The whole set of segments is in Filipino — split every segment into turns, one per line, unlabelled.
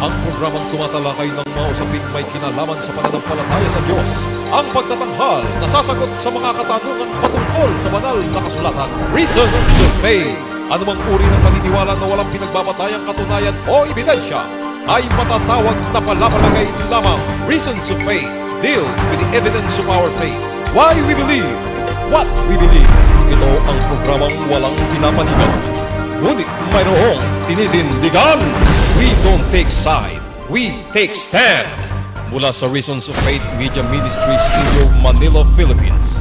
Ang programang tumatalakay ng mga usaping may kinalaman sa pananampalataya sa Diyos. Ang pagtatanghal na sasagot sa mga katanungan patungkol sa banal na kasulatan. Reasons to Faith. Anumang uri ng paniniwala na walang pinagbabatayang katunayan o ebidensya ay matatawag na palapalagay lamang. Reasons of Faith deals with the evidence of our faith. Why we believe, what we believe. Ito ang programang walang pinapanigan, ngunit mayroong tinitindigan. We don't take side, we take stand. Mula sa Reasons of Faith Media Ministry Studio, Manila, Philippines.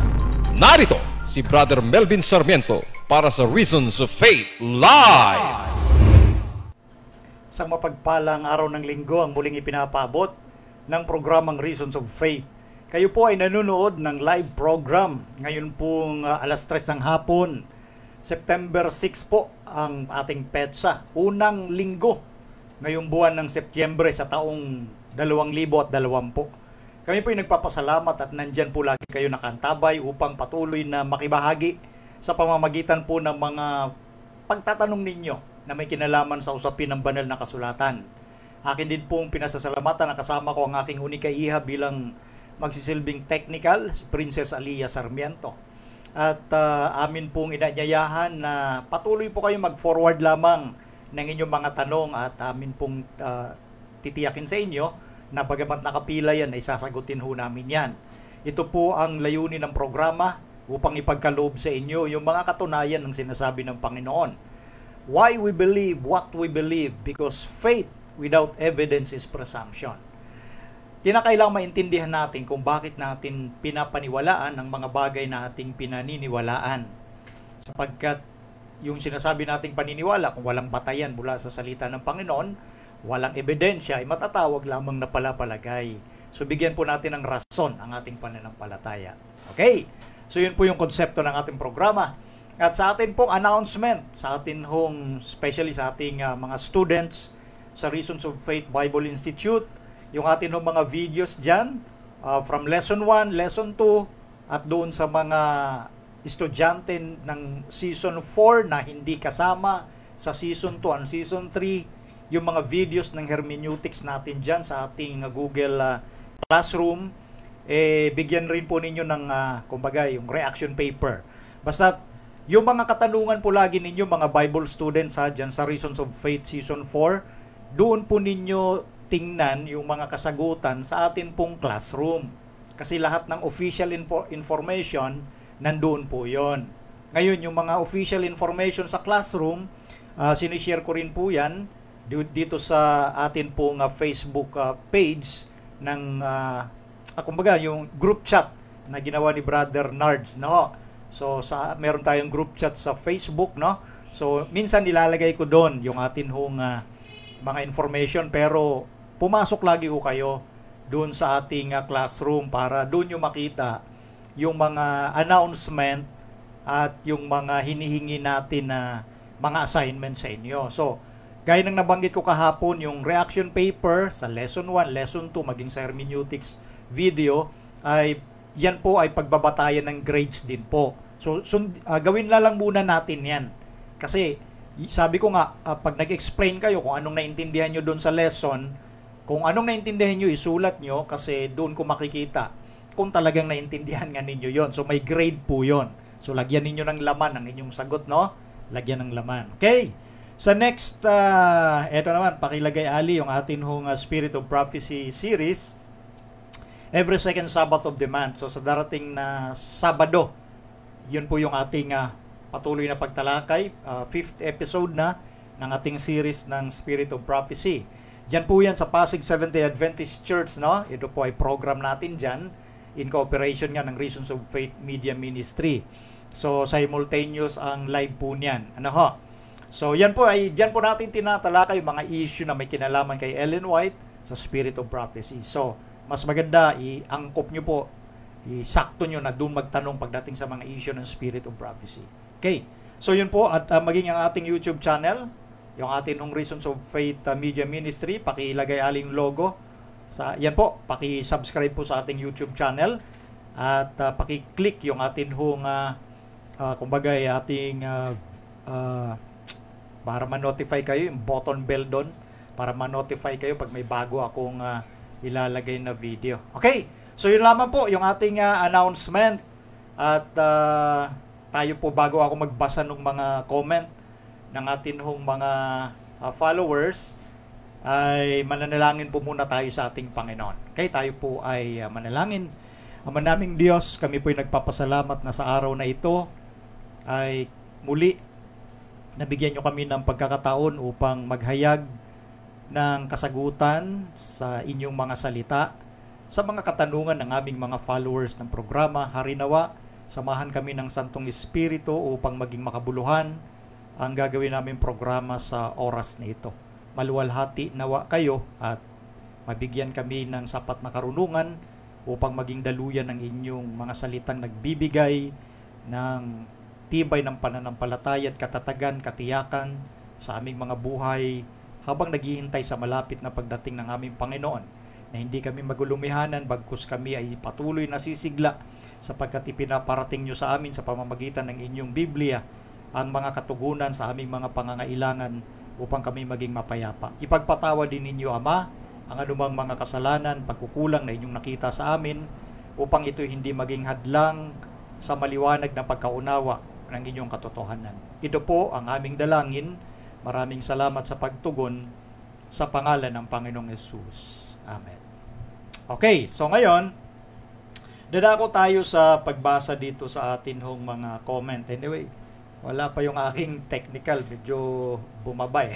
Narito si Brother Melvin Sarmiento para sa Reasons of Faith Live.
Isang mapagpalang araw ng linggo ang muling ipinapabot ng programang Reasons of Faith. Kayo po ay nanonood ng live program. Ngayon pong alas 3 ng hapon, September 6 po ang ating petsa. Unang linggo ngayong buwan ng Setyembre sa taong 2020. Kami po ay nagpapasalamat at nandyan po lagi kayo nakantabay upang patuloy na makibahagi sa pamamagitan po ng mga pagtatanong ninyo na may kinalaman sa usapin ng banal na kasulatan. Akin din pong pinasasalamatan na kasama ko ang aking hunikaiha bilang magsisilbing technical, si Princess Alia Sarmiento. At amin pong inanyayahan na patuloy po kayo mag-forward lamang ng inyong mga tanong at amin pong titiyakin sa inyo na bagamat nakapila yan ay sasagutin ho namin yan. Ito po ang layunin ng programa upang ipagkaloob sa inyo yung mga katunayan ng sinasabi ng Panginoon. Why we believe what we believe, because faith without evidence is presumption. Kinakailangang maintindihan natin kung bakit natin pinapaniwalaan ang mga bagay na ating pinaniniwalaan. Sapagkat yung sinasabi nating paniniwala, kung walang batayan mula sa salita ng Panginoon, walang ebidensya, ay matatawag lamang na palapalagay. So bigyan po natin ng rason ang ating pananampalataya. Okay? So yun po yung konsepto ng ating programa. At sa atin pong announcement, sa atin hong, especially sa ating mga students sa Reasons of Faith Bible Institute, yung atin hong mga videos dyan, from Lesson 1, Lesson 2, at doon sa mga estudyante ng Season 4 na hindi kasama sa Season 2 and Season 3, yung mga videos ng hermeneutics natin dyan sa ating Google Classroom, bigyan rin po ninyo ng, kumbaga, yung reaction paper. Basta, yung mga katanungan po lagi ninyo, mga Bible students dyan sa Reasons of Faith Season 4, doon po ninyo tingnan yung mga kasagutan sa atin pong classroom. Kasi lahat ng official information, nandoon po yon. Ngayon, yung mga official information sa classroom, sinishare ko rin po yan dito sa atin pong Facebook page ng, kumbaga, yung group chat na ginawa ni Brother Nards, no? So, meron tayong group chat sa Facebook, no? So, minsan nilalagay ko doon yung atin hong mga information, pero pumasok lagi ko kayo doon sa ating classroom para doon yung makita yung mga announcement at yung mga hinihingi natin na mga assignment sa inyo. So, gaya ng nabanggit ko kahapon, yung reaction paper sa Lesson 1, Lesson 2, maging sa hermeneutics video, ay yan po ay pagbabatayan ng grades din po. So gawin na lang muna natin yan. Kasi, sabi ko nga, pag nag-explain kayo kung anong naintindihan nyo doon sa lesson, kung anong naintindihan nyo, isulat nyo kasi doon ko makikita kung talagang naintindihan nga ninyo yon. So may grade po yon. So lagyan ninyo ng laman ang inyong sagot, no? Lagyan ng laman. Okay. Sa next, eto naman, pakilagay Ali yung atin hong Spirit of Prophecy series. Every second Sabbath of the month. So sa darating na Sabado, yun po yung ating patuloy na pagtalakay. 5th episode na ng ating series ng Spirit of Prophecy. Diyan po yan sa Pasig Seventh-day Adventist Church, no? Ito po ay program natin dyan in cooperation nga ng Reasons of Faith Media Ministry. So, simultaneous ang live po niyan. Ano ho? So, yan po ay, diyan po natin tinatalakay mga issue na may kinalaman kay Ellen White sa Spirit of Prophecy. So, mas maganda, iangkop nyo po, isakto nyo na doon magtanong pagdating sa mga issue ng Spirit of Prophecy. Okay. So, yun po, at maging ang ating YouTube channel, yung atin hong Reasons of Faith Media Ministry, pakilagay aling logo. Yan po, paki-subscribe po sa ating YouTube channel at paki-click yung atin hong kumbaga ating para ma-notify kayo yung button bell doon para ma-notify kayo pag may bago akong ilalagay na video. Okay, so yun lamang po yung ating announcement. At tayo po, bago ako magbasa ng mga comment ng atin hong mga followers, ay mananalangin po muna tayo sa ating Panginoon. Okay, tayo po ay manalangin. Ama naming Diyos, kami po ay nagpapasalamat na sa araw na ito ay muli nabigyan nyo kami ng pagkakataon upang maghayag ng kasagutan sa inyong mga salita, sa mga katanungan ng aming mga followers ng programa. Harinawa, samahan kami ng Santong Espiritu upang maging makabuluhan ang gagawin namin programa sa oras na ito. Maluwalhati nawa kayo at mabigyan kami ng sapat na karunungan upang maging daluyan ng inyong mga salitang nagbibigay ng tibay ng pananampalataya at katatagan, katiyakan sa aming mga buhay habang naghihintay sa malapit na pagdating ng aming Panginoon, na hindi kami magulumihanan bagkus kami ay patuloy na sisigla sapagkat ipinaparating nyo sa amin sa pamamagitan ng inyong Biblia ang mga katugunan sa aming mga pangangailangan upang kami maging mapayapa. Ipagpatawa din ninyo, Ama, ang anumang mga kasalanan, pagkukulang na inyong nakita sa amin upang ito hindi maging hadlang sa maliwanag na pagkaunawa ng inyong katotohanan. Ito po ang aming dalangin. Maraming salamat sa pagtugon sa pangalan ng Panginoong Yesus. Amen. Okay, so ngayon, dadako tayo sa pagbasa dito sa atin hong mga comment. Anyway, wala pa yung aking technical, medyo bumaba eh.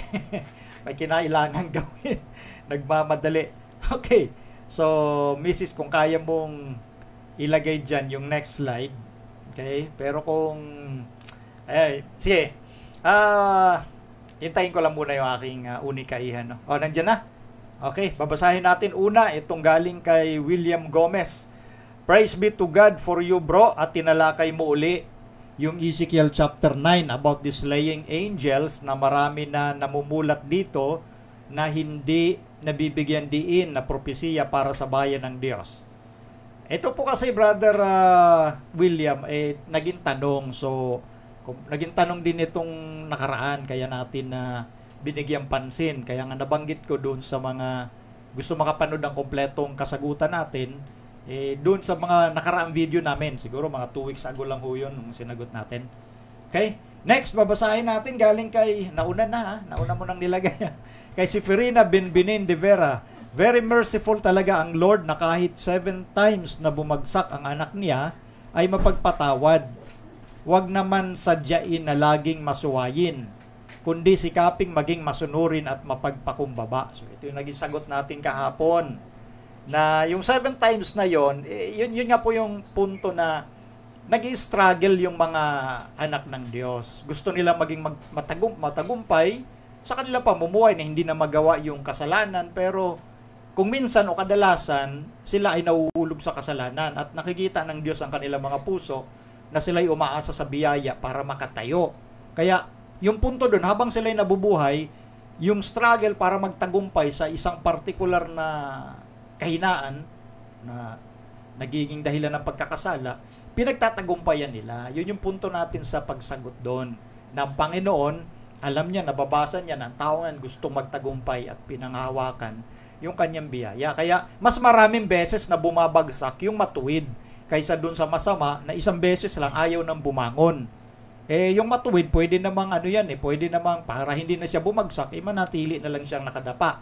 May kinailangan gawin. Nagmamadali. Okay, so Mrs., kung kaya mong ilagay dyan yung next slide. Okay, pero kung sige. Hintayin ko lang muna yung aking unikaihan, no? Nandiyan na. Okay, babasahin natin una itong galing kay William Gomez. Praise be to God for you, bro, at tinalakay mo uli yung Ezekiel chapter 9 about the slaying angels na marami na namumulat dito na hindi nabibigyan diin na propesiya para sa bayan ng Diyos. Ito po kasi, Brother William, naging tanong. So, naging tanong din itong nakaraan, kaya natin na binigyang pansin. Kaya nga nabanggit ko doon sa mga gusto makapanood ng kompletong kasagutan natin, doon sa mga nakaraang video namin. Siguro mga 2 weeks ago lang ho yun nung sinagot natin. Okay? Next, babasahin natin galing kay, nauna mo nang nilagay. Kay si Ferina Binbinin de Vera. Very merciful talaga ang Lord na kahit 7 times na bumagsak ang anak niya, ay mapagpatawad. Huwag naman sadyain na laging masuwayin, kundi sikaping maging masunurin at mapagpakumbaba. So ito yung naging sagot natin kahapon. Na yung 7 times na yon, yun nga po yung punto na nag-i-struggle yung mga anak ng Diyos. Gusto nila maging matagumpay sa kanilang pamumuhay na hindi na magawa yung kasalanan, pero kung minsan o kadalasan, sila ay nauulog sa kasalanan at nakikita ng Diyos ang kanilang mga puso na sila ay umaasa sa biyaya para makatayo. Kaya, yung punto doon, habang sila ay nabubuhay, yung struggle para magtagumpay sa isang partikular na kahinaan na nagiging dahilan ng pagkakasala, pinagtatagumpayan nila. Yun yung punto natin sa pagsagot doon. Na ang Panginoon, alam niya, nababasa niya na ang tao nga gusto magtagumpay at pinanghawakan yung kanyang biyaya. Kaya mas maraming beses na bumabagsak yung matuwid kaysa dun sa masama na isang beses lang ayaw nang bumangon. Yung matuwid, pwede namang pwede namang para hindi na siya bumagsak, manatili na lang siyang nakadapa.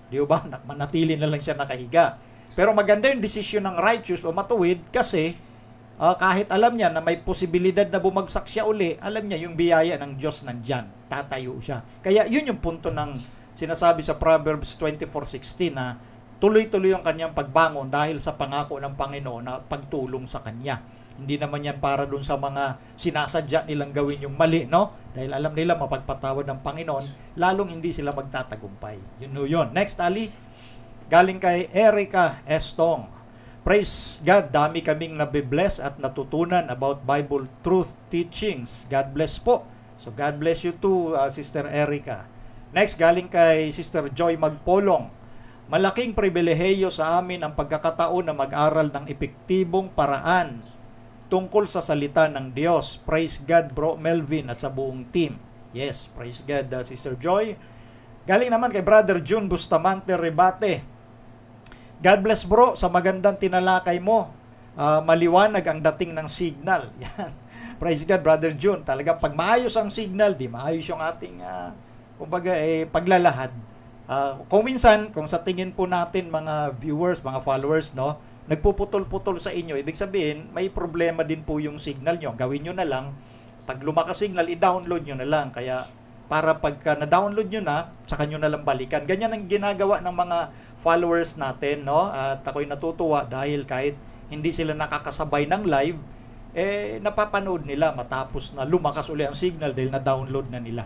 Di ba? Manatili na lang siya nakahiga. Pero maganda yung desisyon ng righteous o matuwid kasi kahit alam niya na may posibilidad na bumagsak siya uli, alam niya yung biyaya ng Diyos nandyan. Tatayo siya. Kaya yun yung punto ng sinasabi sa Proverbs 24:16 na tuloy-tuloy ang kanyang pagbangon dahil sa pangako ng Panginoon na pagtulong sa kanya. Hindi naman yan para dun sa mga sinasadya nilang gawin yung mali, no? Dahil alam nila mapagpatawad ng Panginoon, lalong hindi sila magtatagumpay. Yun. Next, Ali, galing kay Erica Estong. Praise God, dami kaming nabibless at natutunan about Bible truth teachings. God bless po. So God bless you too, Sister Erica. Next, galing kay Sister Joy Magpolong. Malaking pribilehiyo sa amin ang pagkakataon na mag-aral ng epektibong paraan tungkol sa salita ng Diyos. Praise God, Bro Melvin at sa buong team. Yes, praise God, Sister Joy. Galing naman kay Brother June Bustamante Rebate. God bless bro sa magandang tinalakay mo. Maliwanag ang dating ng signal. Yan. Praise God, Brother June. Talagang pag maayos ang signal, di maayos yung ating paglalahad. Kung minsan, kung sa tingin po natin mga viewers, mga followers, no, nagpuputol-putol sa inyo, ibig sabihin, may problema din po yung signal nyo. Gawin nyo na lang, pag lumakas signal, i-download nyo na lang. Kaya, para pagka na-download nyo na, saka nyo na lang balikan. Ganyan ang ginagawa ng mga followers natin, no? At ako'y natutuwa dahil kahit hindi sila nakakasabay ng live, napapanood nila matapos na lumakas uli ang signal dahil na-download na nila.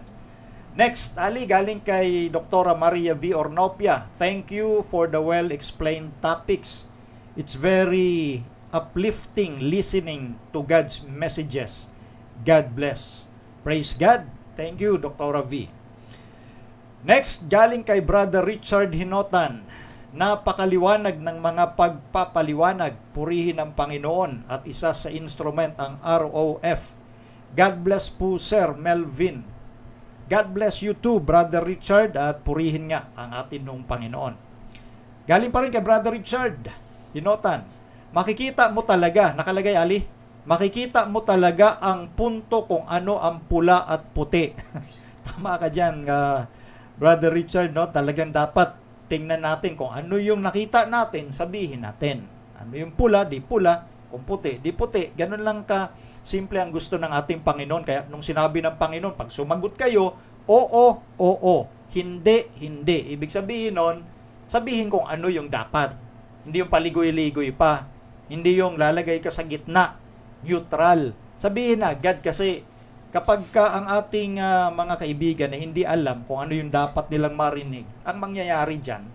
Next, Ali, galing kay Dr. Maria V. Ornopia. Thank you for the well-explained topics. It's very uplifting listening to God's messages. God bless. Praise God. Thank you, Dr. V. Next, galing kay Brother Richard Hinotan. Napakaliwanag ng mga pagpapaliwanag. Purihin ang Panginoon at isa sa instrument ang ROF. God bless po, Sir Melvin. God bless you too, Brother Richard, at purihin nga ang atin ng Panginoon. Galing pa rin kay Brother Richard Hinotan. Makikita mo talaga, nakalagay Ali, makikita mo talaga ang punto kung ano ang pula at puti. Tama ka dyan, Brother Richard, no? Talagang dapat tingnan natin kung ano yung nakita natin, sabihin natin. Ano yung pula, di pula. Kung puti, di puti. Ganun lang ka simple ang gusto ng ating Panginoon. Kaya nung sinabi ng Panginoon, pag sumagot kayo, oo, oo. Hindi, hindi. Ibig sabihin nun, sabihin kung ano yung dapat. Hindi yung paligoy-ligoy pa. Hindi yung lalagay ka sa gitna. Neutral. Sabihin na agad kasi kapag ka ang ating mga kaibigan na hindi alam kung ano yung dapat nilang marinig, ang mangyayari dyan,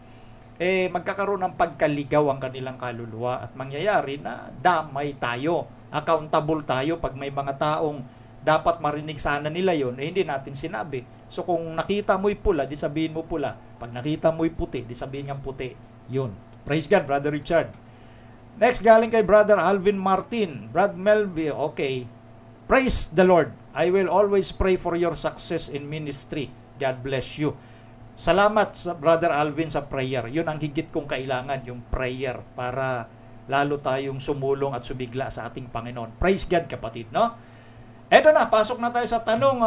magkakaroon ng pagkaligaw ang kanilang kaluluwa at mangyayari na damay tayo, accountable tayo pag may mga taong dapat marinig sana nila yon, hindi natin sinabi. So kung nakita mo'y pula, di sabihin mo pula. Pag nakita mo'y puti, di sabihin ng puti. Yun. Praise God, Brother Richard. Next, galing kay Brother Alvin Martin. Brad Melville, okay. Praise the Lord. I will always pray for your success in ministry. God bless you. Salamat sa Brother Alvin sa prayer. Yun ang higit kong kailangan, yung prayer, para lalo tayong sumulong at subigla sa ating Panginoon. Praise God, kapatid, no? Eto na, pasok na tayo sa tanong,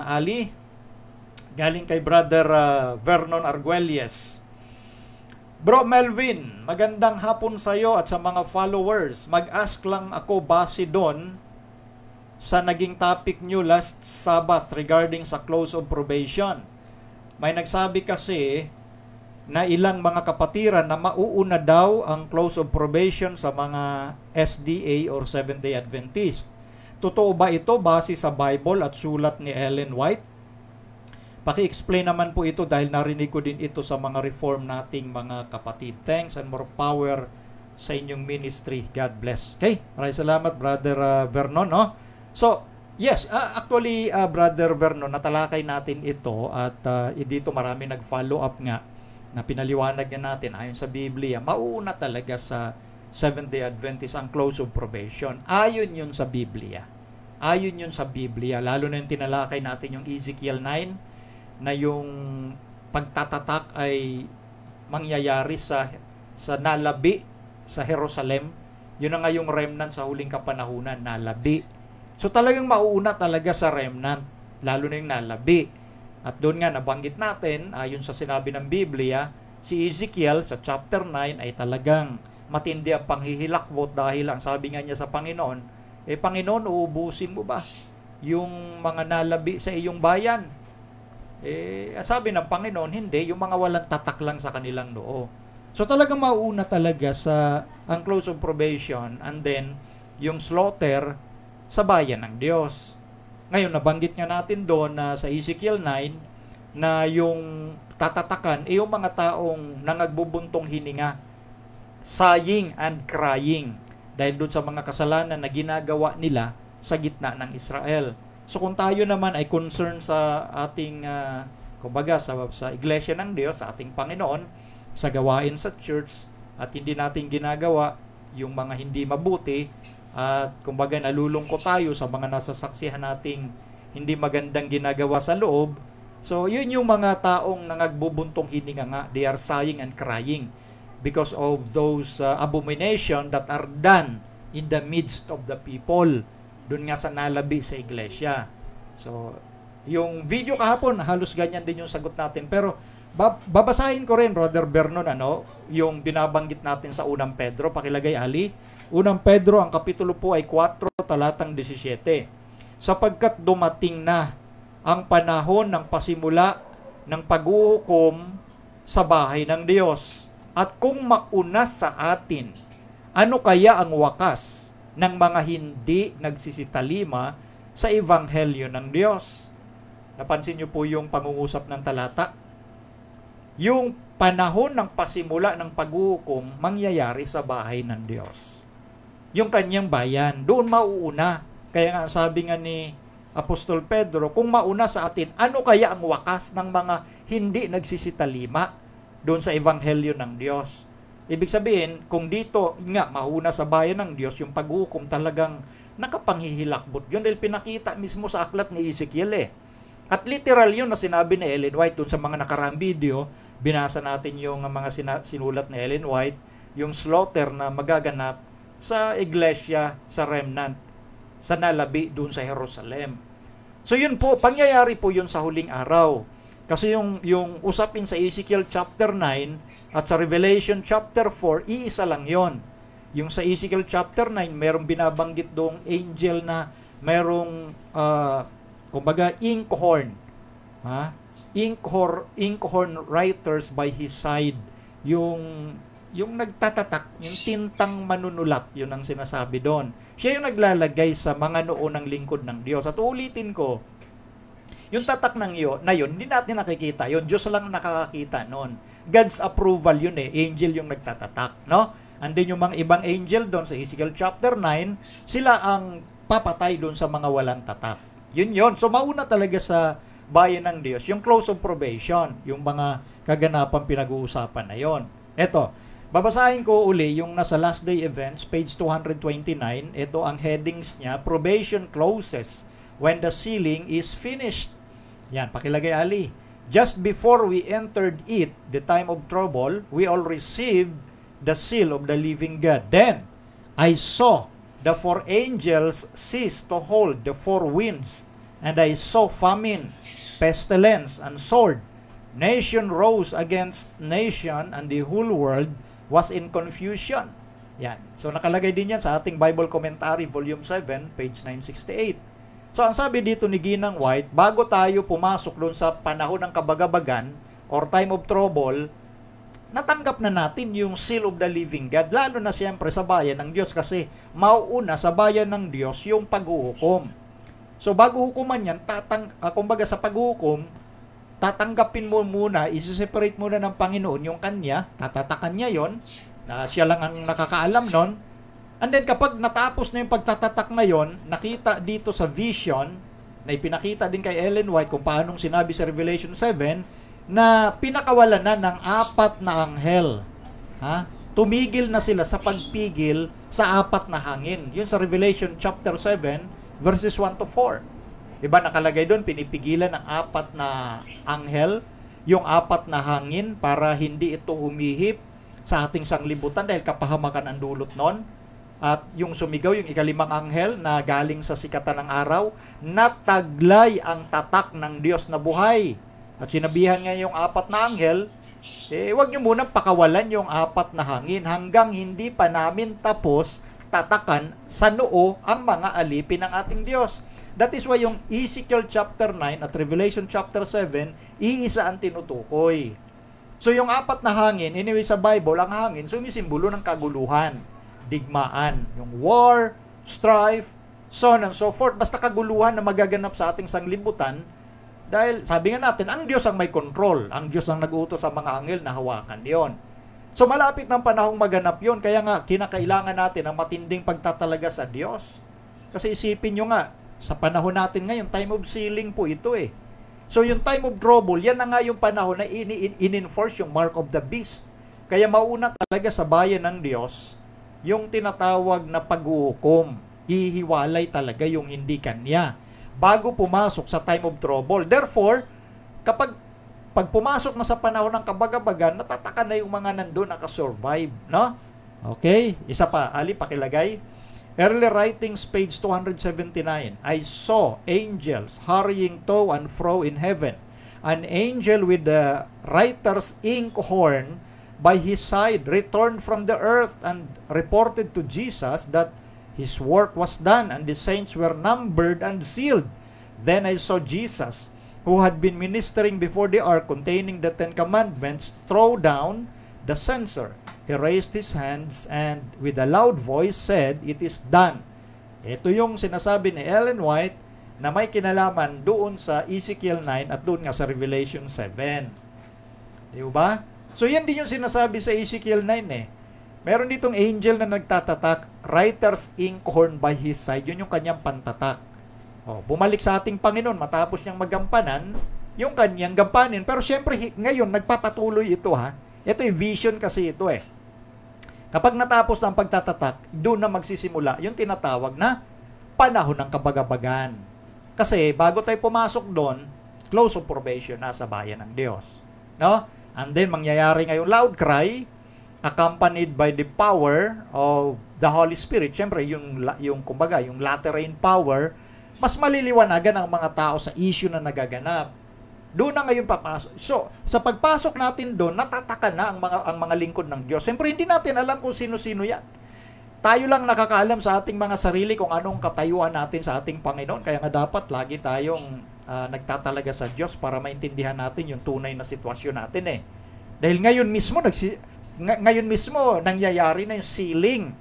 Ali. Galing kay Brother Vernon Arguelles. Bro Melvin, magandang hapon sa iyo at sa mga followers. Mag-ask lang ako base doon sa naging topic nyo last Sabbath regarding sa close of probation. May nagsabi kasi na ilang mga kapatiran na mauuna daw ang close of probation sa mga SDA or Seventh-day Adventist. Totoo ba ito base sa Bible at sulat ni Ellen White? Paki-explain naman po ito dahil narinig ko din ito sa mga reform nating mga kapatid. Thanks and more power sa inyong ministry. God bless. Okay, maraming salamat, Brother Vernon. No? So, yes, actually, Brother Vernon, natalakay natin ito at dito marami nag-follow up nga na pinaliwanag na natin ayon sa Biblia. Mauuna talaga sa Seventh-day Adventist ang close of probation. Ayon yun sa Biblia. Ayon yun sa Biblia. Lalo na yung tinalakay natin yung Ezekiel 9 na yung pagtatatak ay mangyayari sa nalabi sa Jerusalem. Yun na nga yung remnant sa huling kapanahunan, nalabi. So talagang mauuna talaga sa remnant, lalo na yung nalabi. At doon nga nabanggit natin, ayon sa sinabi ng Biblia, si Ezekiel sa chapter 9 ay talagang matindi ang panghihilakbot dahil ang sabi nga niya sa Panginoon, Panginoon, uubusin mo ba yung mga nalabi sa iyong bayan? Sabi ng Panginoon, hindi, yung mga walang tatak lang sa kanilang noo. So talagang mauuna talaga sa ang close of probation and then yung slaughter sa bayan ng Diyos. Ngayon, nabanggit nga natin doon na sa Ezekiel 9 na yung tatatakan yung mga taong nangagbubuntong hininga, sighing and crying dahil doon sa mga kasalanan na ginagawa nila sa gitna ng Israel. So kung tayo naman ay concerned sa ating kumbaga sa iglesia ng Diyos, sa ating Panginoon, sa gawain sa church at hindi natin ginagawa yung mga hindi mabuti at kumbaga nalulungkot tayo sa mga nasasaksihan nating hindi magandang ginagawa sa loob, So, yun yung mga taong nangagbubuntong hininga nga. They are sighing and crying because of those abomination that are done in the midst of the people. Doon nga sa nalabi sa iglesia. So, yung video kahapon, halos ganyan din yung sagot natin. Pero, babasahin ko rin, Brother Vernon, yung binabanggit natin sa unang Pedro. Pakilagay, Ali. Unang Pedro, ang kapitulo po ay 4, talatang 17. Sapagkat dumating na ang panahon ng pasimula ng paghuhukom sa bahay ng Diyos. At kung mauna sa atin, ano kaya ang wakas ng mga hindi nagsisitalima sa Ebanghelyo ng Diyos? Napansin niyo po yung pangungusap ng talata? Yung panahon ng pasimula ng paghuhukom mangyayari sa bahay ng Diyos. Yung kanyang bayan, doon mauuna. Kaya nga sabi nga ni Apostol Pedro, kung mauna sa atin, ano kaya ang wakas ng mga hindi nagsisitalima doon sa Ebanghelyo ng Diyos? Ibig sabihin, kung dito nga mauna sa bayan ng Diyos, yung paghukom talagang nakapanghihilakbot. Yun dahil pinakita mismo sa aklat ni Ezekiel. At literal yun na sinabi ni Ellen White doon sa mga nakaraang video. Binasa natin yung mga sinulat ni Ellen White, yung slaughter na magaganap sa iglesia, sa remnant, sa nalabi doon sa Jerusalem. So yun po, pangyayari po yun sa huling araw. Kasi yung usapin sa Ezekiel chapter 9 at sa Revelation chapter 4, iisa lang yon. Yung sa Ezekiel chapter 9, merong binabanggit doong angel na merong, kumbaga, inkhorn. Inkhorn writers by his side. Yung nagtatatak, yung tintang manunulat, yun ang sinasabi doon. Siya yung naglalagay sa mga noo ng lingkod ng Diyos. At ulitin ko, yung tatak na yun, hindi natin nakikita. Yun, Diyos lang nakakakita noon. God's approval yun Angel yung nagtatatak, no? And then yung mga ibang angel doon sa Ezekiel chapter 9, sila ang papatay doon sa mga walang tatak. Yun. So mauna talaga sa bayan ng Diyos, yung close of probation, yung mga kaganapan pinag-uusapan na yon. Eto, babasahin ko uli yung nasa Last Day Events, page 229. Ito ang headings niya, Probation Closes when the sealing is finished. Yan, pakilagay Ali. Just before we entered it, the time of trouble, we all received the seal of the living God. Then, I saw the 4 angels cease to hold the 4 winds, and I saw famine, pestilence, and sword. Nation rose against nation, and the whole world was in confusion. Yan. So, nakalagay din yan sa ating Bible Commentary, Volume 7, page 968. So, ang sabi dito ni Ginang White, bago tayo pumasok doon sa panahon ng kabagabagan or time of trouble, natanggap na natin yung seal of the living God, lalo na siyempre sa bayan ng Diyos kasi mauuna sa bayan ng Diyos yung paghuhukom. So, bago hukuman yan, kumbaga sa paghuhukom, tatanggapin mo muna, isi-separate muna ng Panginoon yung kanya, tatatakan niya yon, siya lang ang nakakaalam nun. And then kapag natapos na yung pagtatatak na yon, nakita dito sa vision, na ipinakita din kay Ellen White kung paanong sinabi sa Revelation 7, na pinakawalan na ng 4 na anghel. Tumigil na sila sa pagpigil sa 4 na hangin. Yun sa Revelation chapter 7, verses 1 to 4. Diba nakalagay doon, pinipigilan ng 4 na anghel, yung 4 na hangin para hindi ito humihip sa ating sanglibutan dahil kapahamakan ang dulot nun. At yung sumigaw, yung ika-5 anghel na galing sa sikatan ng araw, nataglay ang tatak ng Diyos na buhay. At sinabihan nga yung 4 na anghel, huwag nyo munang pakawalan yung 4 na hangin hanggang hindi pa namin tapos tatakan sa noo ang mga alipin ng ating Diyos. That is why yung Ezekiel chapter 9 at Revelation chapter 7, iisa ang tinutukoy. So yung 4 na hangin, anyway sa Bible, ang hangin sumisimbolo ng kaguluhan, digmaan, yung war, strife, so on and so forth. Basta kaguluhan na magaganap sa ating sanglibutan dahil sabi nga natin, ang Diyos ang may control. Ang Diyos ang nag-uutos sa mga anghel na hawakan yon. So malapit ng panahong maganap yon, kaya nga kinakailangan natin ang matinding pagtatalaga sa Diyos. Kasi isipin nyo nga, sa panahon natin ngayon, time of sealing po ito So yung time of trouble, yan na nga yung panahon na in-enforce yung mark of the beast. Kaya mauna talaga sa bayan ng Diyos yung tinatawag na paghuhukom. Hihiwalay talaga yung hindi kanya bago pumasok sa time of trouble. Therefore, pag pumasok na sa panahon ng kabagabagan, natataka na yung mga nandun nakasurvive, no? Okay, isa pa, Ali, pakilagay. Early writings, page 279. I saw angels hurrying to and fro in heaven. An angel with the writer's inkhorn by his side returned from the earth and reported to Jesus that his work was done and the saints were numbered and sealed. Then I saw Jesus, who had been ministering before the ark containing the 10 Commandments, throw down the censer. He raised his hands and with a loud voice said, "It is done." Ito yung sinasabi ni Ellen White na may kinalaman doon sa Ezekiel 9 at doon nga sa Revelation 7. Di ba? So yan din yung sinasabi sa Ezekiel 9 eh. Meron ditong angel na nagtatatak, writer's inkhorn by his side. Yun yung kanyang pantatak. Bumalik sa ating Panginoon matapos niyang magampanan yung kanyang gampanin. Pero syempre ngayon nagpapatuloy ito ha. Ito yung vision kasi ito eh. Kapag natapos na ang pagtatatak, doon na magsisimula yung tinatawag na panahon ng kabagabagan. Kasi bago tayo pumasok doon, close of probation na sa bayan ng Diyos. No? And then mangyayari ngayong loud cry, accompanied by the power of the Holy Spirit. Syempre yung kumbaga, yung latter rain power, mas maliliwanagan ang mga tao sa issue na nagaganap. Doon na ngayon papasok. So, sa pagpasok natin doon, natataka na ang mga lingkod ng Diyos. Siyempre, hindi natin alam kung sino-sino yan. Tayo lang nakakaalam sa ating mga sarili kung anong katayuan natin sa ating Panginoon. Kaya nga dapat lagi tayong nagtatalaga sa Diyos para maintindihan natin yung tunay na sitwasyon natin eh. Dahil ngayon mismo, nangyayari na yung sealing,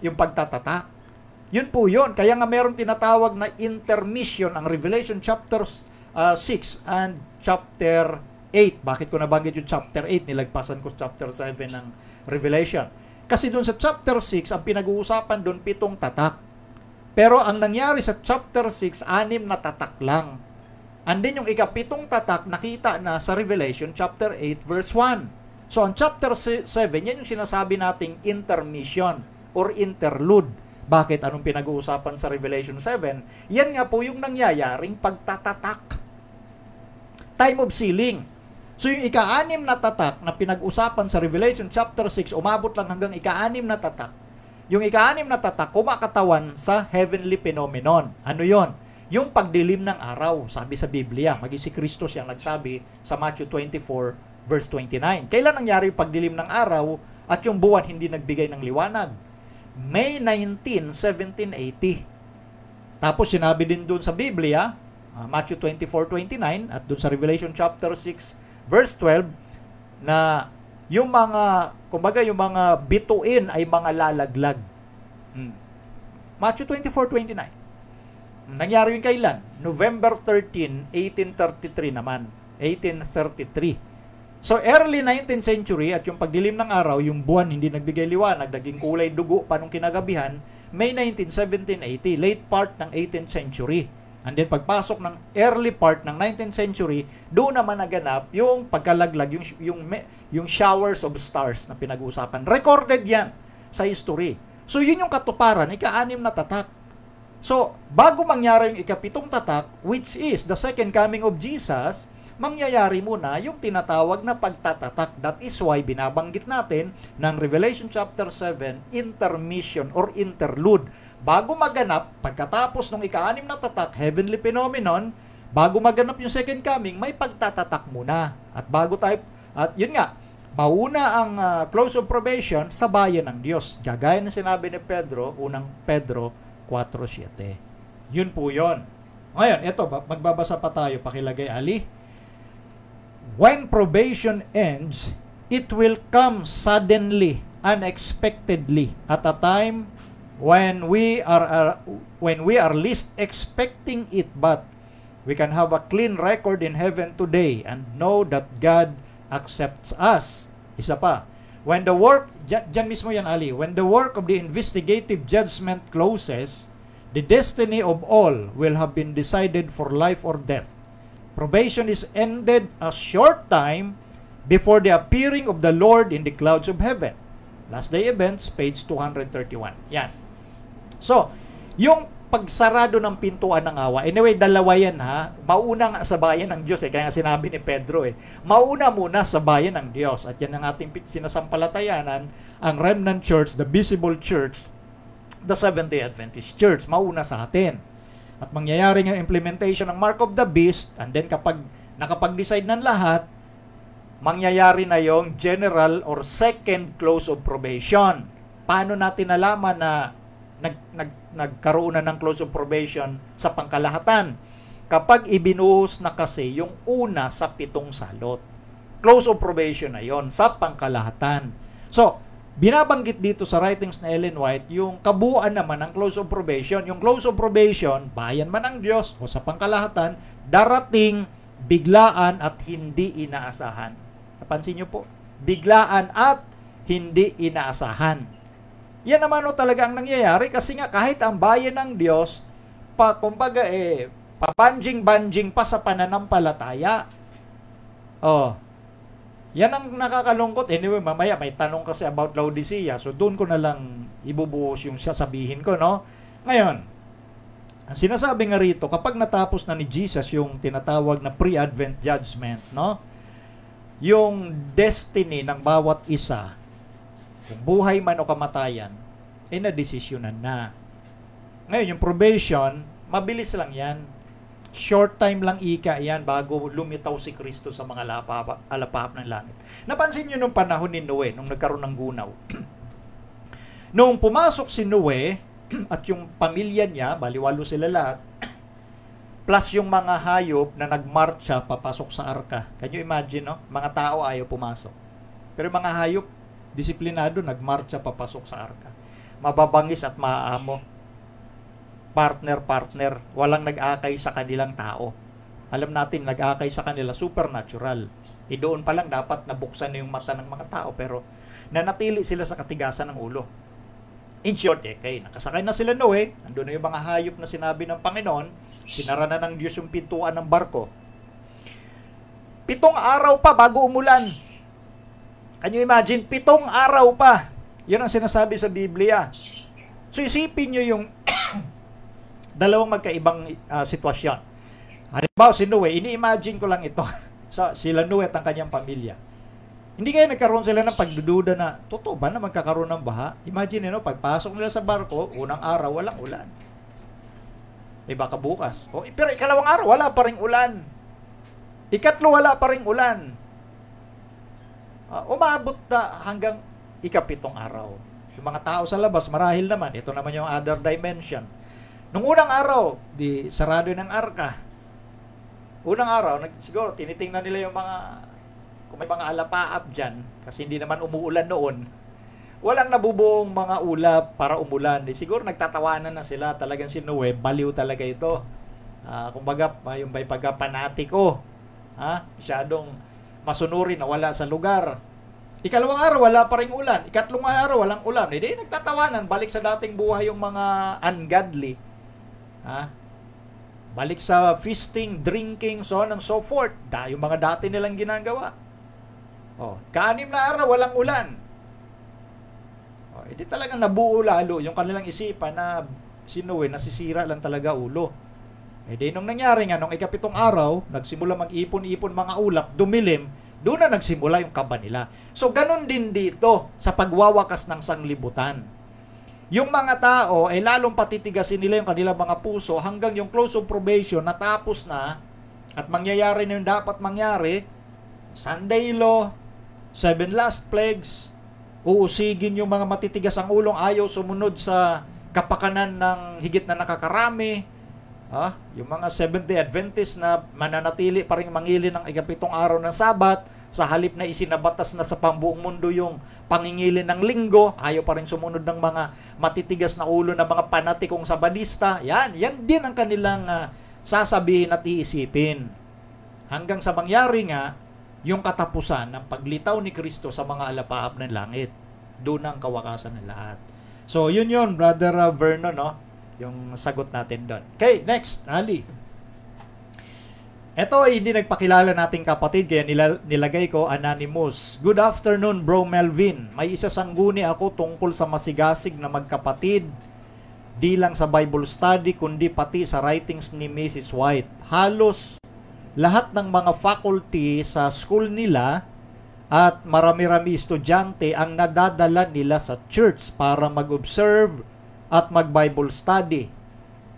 yung pagtatatak. Yun po yun. Kaya nga merong tinatawag na intermission ang Revelation chapter 6 and chapter 8. Bakit ko nabanggit yung chapter 8? Nilagpasan ko chapter 7 ng Revelation. Kasi doon sa chapter 6, ang pinag-uusapan doon 7 tatak. Pero ang nangyari sa chapter 6, 6 na tatak lang. And then yung ika-7 tatak, nakita na sa Revelation chapter 8 verse 1. So ang chapter 7, yan yung sinasabi nating intermission or interlude. Bakit? Anong pinag-uusapan sa Revelation 7? Yan nga po yung nangyayaring pagtatatak. Time of sealing. So yung ika-6 na tatak na pinag-usapan sa Revelation chapter 6, umabot lang hanggang ika-6 na tatak. Yung ika-6 na tatak, kumakatawan sa heavenly phenomenon. Ano yon? Yung pagdilim ng araw, sabi sa Biblia. Maging si Kristo siyang nagsabi sa Matthew 24 verse 29. Kailan nangyari yung pagdilim ng araw at yung buwan hindi nagbigay ng liwanag? May 19, 1780. Tapos sinabi din doon sa Biblia, Matthew 24:29 at doon sa Revelation chapter 6 verse 12 na yung mga, kumbaga yung mga bituin ay mga lalaglag. Matthew 24:29. Nangyari yung kailan? November 13, 1833 naman. 1833. So early 19th century at yung pagdilim ng araw, yung buwan hindi nagbigay liwanag, naging kulay dugo pa nung kinagabihan, May 19, 1780, late part ng 18th century. And then pagpasok ng early part ng 19th century, doon naman naganap yung pagkalaglag, yung showers of stars na pinag-uusapan. Recorded yan sa history. So yun yung katuparan, ika-6 na tatak. So bago mangyari yung ika-7 tatak, which is the second coming of Jesus, mangyayari muna yung tinatawag na pagtatatak. That is why binabanggit natin ng Revelation chapter 7, intermission or interlude. Bago maganap, pagkatapos ng ika-6 na tatak, heavenly phenomenon, bago maganap yung second coming, may pagtatatak muna. At yun nga, mauna ang close of probation sa bayan ng Diyos. Gagaya ng sinabi ni Pedro, unang Pedro 4:7. Yun po yun. Ngayon, ito, magbabasa pa tayo. Pakilagay, Ali. When probation ends, it will come suddenly, unexpectedly, at a time when we are least expecting it, but we can have a clean record in heaven today and know that God accepts us. Isa pa. When the work, dyan mismo yan, Ali, when the work of the investigative judgment closes, the destiny of all will have been decided for life or death. Probation is ended a short time before the appearing of the Lord in the clouds of heaven. Last Day Events, page 231. Yan. So, yung pagsarado ng pintuan ng awa. Anyway, dalawa yan ha. Mauna nga sa bayan ng Diyos Kaya nga sinabi ni Pedro Mauna muna sa bayan ng Diyos. At yan ang ating sinasampalatayanan, ang remnant church, the visible church, the Seventh-day Adventist Church. Mauna sa atin. At mangyayari ng implementation ng Mark of the Beast, and then kapag nakapag-decide ng lahat, mangyayari na yung general or second close of probation. Paano natin nalaman na nagkaroon na ng close of probation sa pangkalahatan? Kapag ibinuhos na kasi yung una sa 7 salot. Close of probation na yon sa pangkalahatan. So, binabanggit dito sa writings na Ellen White yung kabuuan naman ng close of probation. Yung close of probation, bayan man ng Diyos o sa pangkalahatan, darating biglaan at hindi inaasahan. Napansin nyo po? Biglaan at hindi inaasahan. Yan naman talaga ang nangyayari kasi nga kahit ang bayan ng Diyos, kumbaga papanjing-banjing pa sa pananampalataya. Yan ang nakakalungkot. Anyway, mamaya may tanong kasi about Laodicea. So doon ko na lang ibubuhos yung sasabihin ko, no? Ngayon, ang sinasabi nga rito, kapag natapos na ni Jesus yung tinatawag na pre-advent judgment, no? Yung destiny ng bawat isa, kung buhay man o kamatayan, na-desisyonan na. Ngayon, yung probation, mabilis lang yan. Short time lang yan bago lumitaw si Kristo sa mga alapahap ng langit. Napansin nyo nung panahon ni Noe, nung nagkaroon ng gunaw. Nung pumasok si Noe at yung pamilya niya, baliwalo sila lahat, plus yung mga hayop na nagmarcha papasok sa arka. Can you imagine, no? Mga tao ayaw pumasok. Pero mga hayop, disiplinado, nagmarcha papasok sa arka. Mababangis at maaamo. Partner. Walang nag-akay sa kanilang tao. Alam natin, nag-akay sa kanila supernatural. Doon pa lang dapat nabuksan na yung mata ng mga tao, pero nanatili sila sa katigasan ng ulo. In short, nakasakay na sila Noe, nandun na yung mga hayop na sinabi ng Panginoon, sinara na ng Diyos yung pintuan ng barko. 7 araw pa bago umulan. Can you imagine? 7 araw pa. Yan ang sinasabi sa Biblia. So isipin nyo yung dalawang magkaibang sitwasyon. Halimbawa si Noe, ini-imagine ko lang ito. Sila Noe at ang kanyang pamilya. Hindi kaya nagkaroon sila ng pagdududa na, totoo ba na magkakaroon ng baha? Imagine pagpasok nila sa barko, unang araw, walang ulan. Baka bukas. Pero ikalawang araw, wala pa ring ulan. Ikatlo, wala pa ring ulan. Umabot na hanggang ika-7 araw. Yung mga tao sa labas, marahil naman, ito naman yung other dimension. Nung unang araw, di sarado ng arka. Unang araw, siguro tinitingnan nila yung mga, kung may mga alapaap dyan, kasi hindi naman umuulan noon, walang nabubuong mga ulap para umulan. Siguro nagtatawanan na sila, talagang si Noe, baliw talaga ito. Kumbaga, yung may pagka-panatiko, masyadong masunurin na wala sa lugar. Ikalawang araw, wala pa ring ulan. Ikatlong araw, walang ulan. Hindi, nagtatawanan. Balik sa dating buhay yung mga ungodly. Balik sa feasting, drinking, so on and so forth. Yung mga dati nilang ginagawa. Ka-6 na araw, walang ulan. Hindi talagang nabuo lalo yung kanilang isipan na si Noe, nasisira lang talaga ulo. Nung nangyari nga, nung ika-7 araw, nagsimula mag-ipon-ipon mga ulap, dumilim, doon na nagsimula yung kaba nila. So, ganun din dito sa pagwawakas ng sanglibutan. Yung mga tao, lalong patitigasin nila yung kanilang mga puso hanggang yung close of probation natapos na at mangyayari na yung dapat mangyari. Sunday law, 7 last plagues, uusigin yung mga matitigas ang ulong, ayaw sumunod sa kapakanan ng higit na nakakarami. Yung mga Seventh-day Adventist na mananatili pa rin mangili ng ika-7 araw ng Sabat, sa halip na isinabatas na sa pambuong mundo yung pangingili ng linggo, ayaw pa rin sumunod ng mga matitigas na ulo ng mga panatikong sabadista. Yan din ang kanilang sasabihin at iisipin. Hanggang sa mangyari nga, yung katapusan ng paglitaw ni Kristo sa mga alapaap ng langit. Doon ang kawakasan ng lahat. So, yun, Brother Vernon, no? Yung sagot natin doon. Okay, next, Ali. Ito ay hindi nagpakilala nating kapatid, kaya nilagay ko anonymous. Good afternoon, Bro Melvin. May isa sangguni ako tungkol sa masigasig na magkapatid. di lang sa Bible study, kundi pati sa writings ni Mrs. White. Halos lahat ng mga faculty sa school nila at marami-rami estudyante ang nadadala nila sa church para mag-observe at mag-Bible study.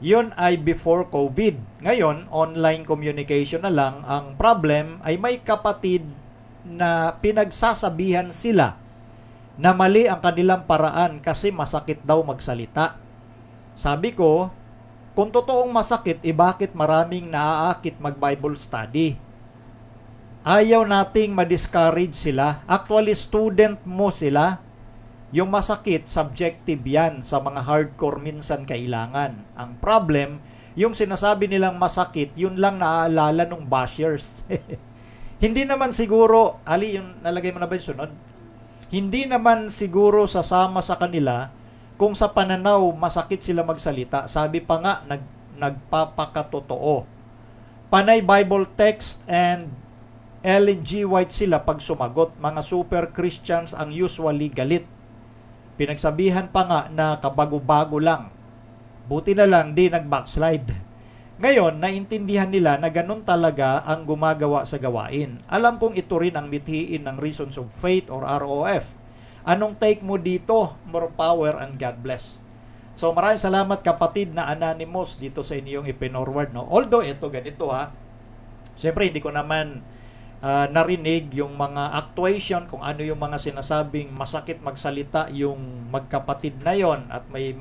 Yun ay before COVID. Ngayon, online communication na lang. Ang problem ay may kapatid na pinagsasabihan sila na mali ang kanilang paraan kasi masakit daw magsalita. Sabi ko, kung totoong masakit, bakit maraming naaakit mag-Bible study? Ayaw nating ma-discourage sila. Actually, student mo sila. Yung masakit, subjective yan. Sa mga hardcore minsan kailangan. Ang problem, yung sinasabi nilang masakit, yun lang naaalala ng bashers. Hindi naman siguro, Ali, yung nalagay mo na ba yung sunod? Hindi naman siguro sasama sa kanila kung sa pananaw masakit sila magsalita. Sabi pa nga, nagpapakatotoo. Panay Bible text and Ellen G. White sila pag sumagot. Mga super Christians ang usually galit. Pinagsabihan pa nga na kabago-bago lang. Buti na lang di nag-backslide. Ngayon, naintindihan nila na ganun talaga ang gumagawa sa gawain. Alam kong ito rin ang mithiin ng Reasons of Faith or ROF. Anong take mo dito? More power and God bless. So maraming salamat kapatid na anonymous dito sa inyong ipinorward. No? Although ito ganito ha. Siyempre hindi ko naman narinig yung mga actuation kung ano yung mga sinasabing masakit magsalita yung magkapatid na yon at may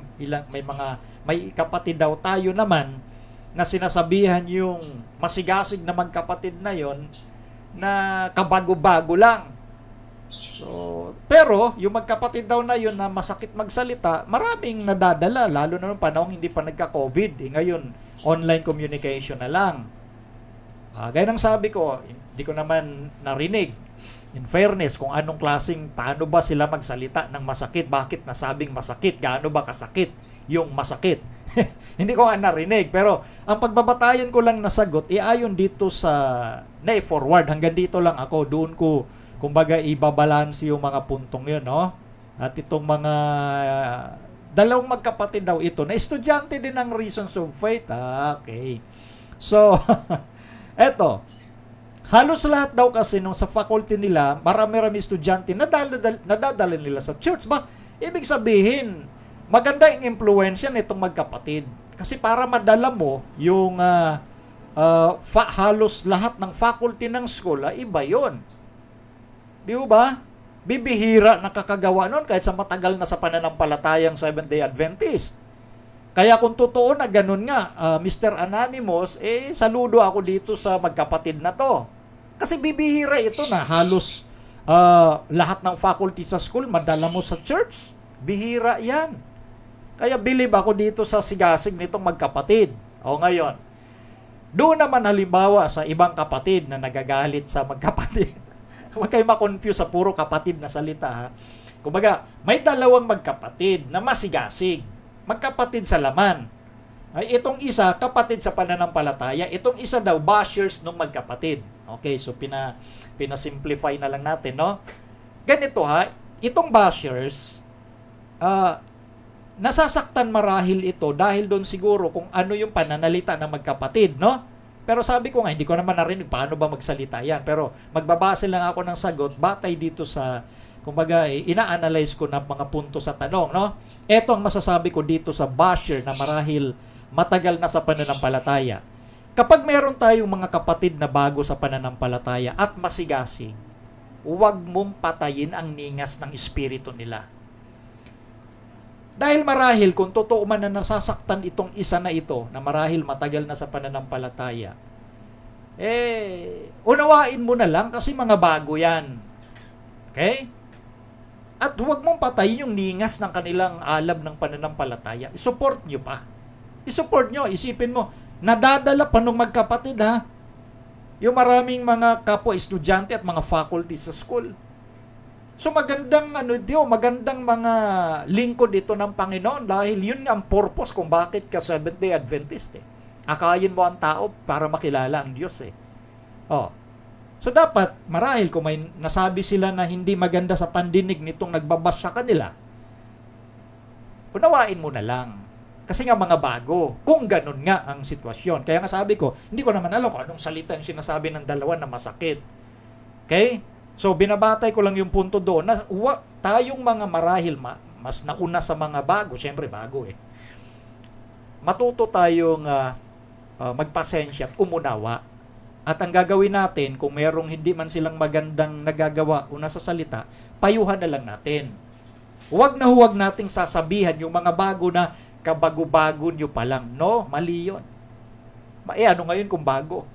kapatid daw tayo naman na sinasabihan yung masigasig na magkapatid na yon na kabago-bago lang. So, pero yung magkapatid daw na yun na masakit magsalita, maraming nadadala lalo na nung panahon hindi pa nagka-COVID. Ngayon, online communication na lang. Gaya ng sabi ko, hindi ko naman narinig. In fairness, kung anong klaseng, paano ba sila magsalita ng masakit? Bakit nasabing masakit? Gaano ba kasakit yung masakit? Hindi ko nga narinig. Pero, ang pagbabatayan ko lang nasagot, ayon dito sa na-forward. Hanggang dito lang ako. Doon ko, kumbaga, ibabalance yung mga puntong yun, no? At itong mga dalawang magkapatid daw ito, na estudyante din ng Reasons of Faith. Okay. So, eto, halos lahat daw kasi nung sa faculty nila, marami-rami estudyante nadadala nila sa church. Ba, ibig sabihin, maganda yung impluensya nitong magkapatid. Kasi para madala mo yung halos lahat ng faculty ng school, iba yon. Di ba? Bibihira nakakagawa nun kahit sa matagal na sa pananampalatayang Seventh-day Adventist. Kaya kung totoo na ganun nga, Mr. Anonymous, saludo ako dito sa magkapatid na to. Kasi bibihira ito na halos lahat ng faculty sa school madala mo sa church. Bihira yan. Kaya believe ako dito sa sigasig nitong magkapatid. O ngayon, doon naman halimbawa sa ibang kapatid na nagagalit sa magkapatid. Huwag kayo ma-confuse sa puro kapatid na salita ha. Kumbaga, may dalawang magkapatid na masigasig. Magkapatid sa laman. Ay, itong isa, kapatid sa pananampalataya. Itong isa daw, bashers nung magkapatid. Okay, so pinasimplify na lang natin, no? Ganito ha, itong bashers, nasasaktan marahil ito dahil doon siguro kung ano yung pananalita ng magkapatid, no? Pero sabi ko nga, hindi ko naman narinig paano ba magsalita yan. Pero magbabase lang ako ng sagot batay dito sa, kumbaga, ina-analyze ko ng mga punto sa tanong, no? Ito ang masasabi ko dito sa basher na marahil matagal na sa pananampalataya. Kapag meron tayong mga kapatid na bago sa pananampalataya at masigasig, huwag mong patayin ang ningas ng espiritu nila. Dahil marahil kung totoo man na nasasaktan itong isa na ito, na marahil matagal na sa pananampalataya, unawain mo na lang kasi mga bago yan. Okay? At huwag mong patayin yung ningas ng kanilang alab ng pananampalataya. I-support nyo pa. I-support nyo. Isipin mo, nadadala pa nung magkapatid ha. Yung maraming mga kapwa-estudyante at mga faculty sa school. So magandang magandang mga lingkod dito ng Panginoon dahil yun nga ang purpose kung bakit ka Seventh-day Adventist. Akayin mo ang tao para makilala ang Diyos . So dapat marahil kung may nasabi sila na hindi maganda sa pandinig nitong nagbabas sa kanila, unawain mo na lang. Kasi nga mga bago. Kung ganun nga ang sitwasyon. Kaya nga sabi ko, hindi ko naman alam kung anong salita yung sinasabi ng dalawa na masakit. Okay? So, binabatay ko lang yung punto doon na tayong mga marahil mas nauna sa mga bago. Siyempre, bago eh. Matuto tayong magpasensya at umunawa. At ang gagawin natin, kung merong hindi man silang magandang nagagawa una sa salita, payuhan na lang natin. Huwag nating sasabihan yung mga bago na kabago-bago nyo pa lang. No, mali yun. Ano ngayon kung bago?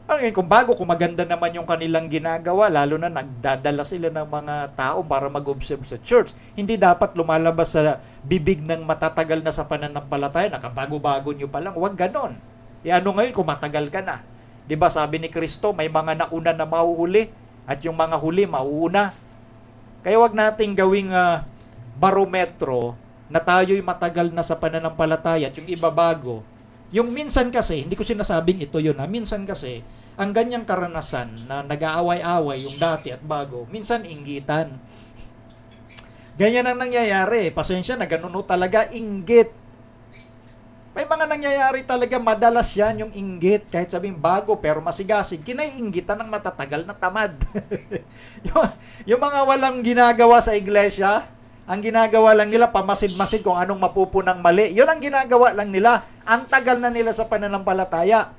Ano ngayon kung bago, kung maganda naman yung kanilang ginagawa, lalo na nagdadala sila ng mga tao para mag-observe sa church. Hindi dapat lumalabas sa bibig ng matatagal na sa pananampalataya, nakabago-bago nyo pa lang. Huwag ganon. Ano ngayon kung matagal ka na? Diba sabi ni Kristo, may mga nauna na mahuhuli at yung mga huli mauuna. Kaya wag nating gawing barometro na tayo'y matagal na sa pananampalataya at yung iba bago. Yung minsan kasi, hindi ko sinasabing ito yun minsan kasi, ang ganyang karanasan na nag-aaway-away yung dati at bago, minsan inggitan. Ganyan ang nangyayari. Pasensya na, ganun talaga, inggit. May mga nangyayari talaga, madalas yan yung inggit. Kahit sabihin bago pero masigasig, kinaiinggitan ng matatagal na tamad. yung mga walang ginagawa sa iglesia, ang ginagawa lang nila, pamasid-masid kung anong mapupunang mali. Yun ang ginagawa lang nila. Ang tagal na nila sa pananampalataya.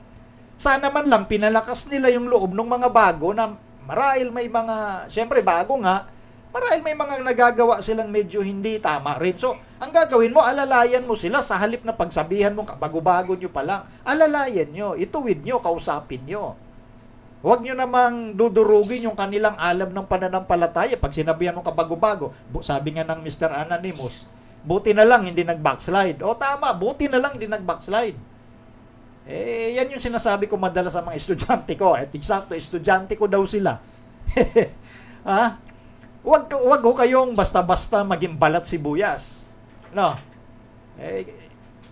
Sana man lang pinalakas nila yung loob ng mga bago na marahil may mga, syempre bago nga, marahil may mga nagagawa silang medyo hindi tama rin. So, ang gagawin mo, alalayan mo sila sa halip na pagsabihan mo, bago-bago nyo pa lang. Alalayan nyo, ituwid nyo, kausapin nyo. Huwag nyo namang dudurugin yung kanilang alam ng pananampalataya. Pag sinabihan mo kabago-bago, sabi nga ng Mr. Anonymous, buti na lang hindi nag-backslide. O tama, buti na lang hindi nag-backslide. Yan yung sinasabi ko madalas sa mga estudyante ko. At eksakto, estudyante ko daw sila. Huwag ho kayong basta-basta maging balat sibuyas. No?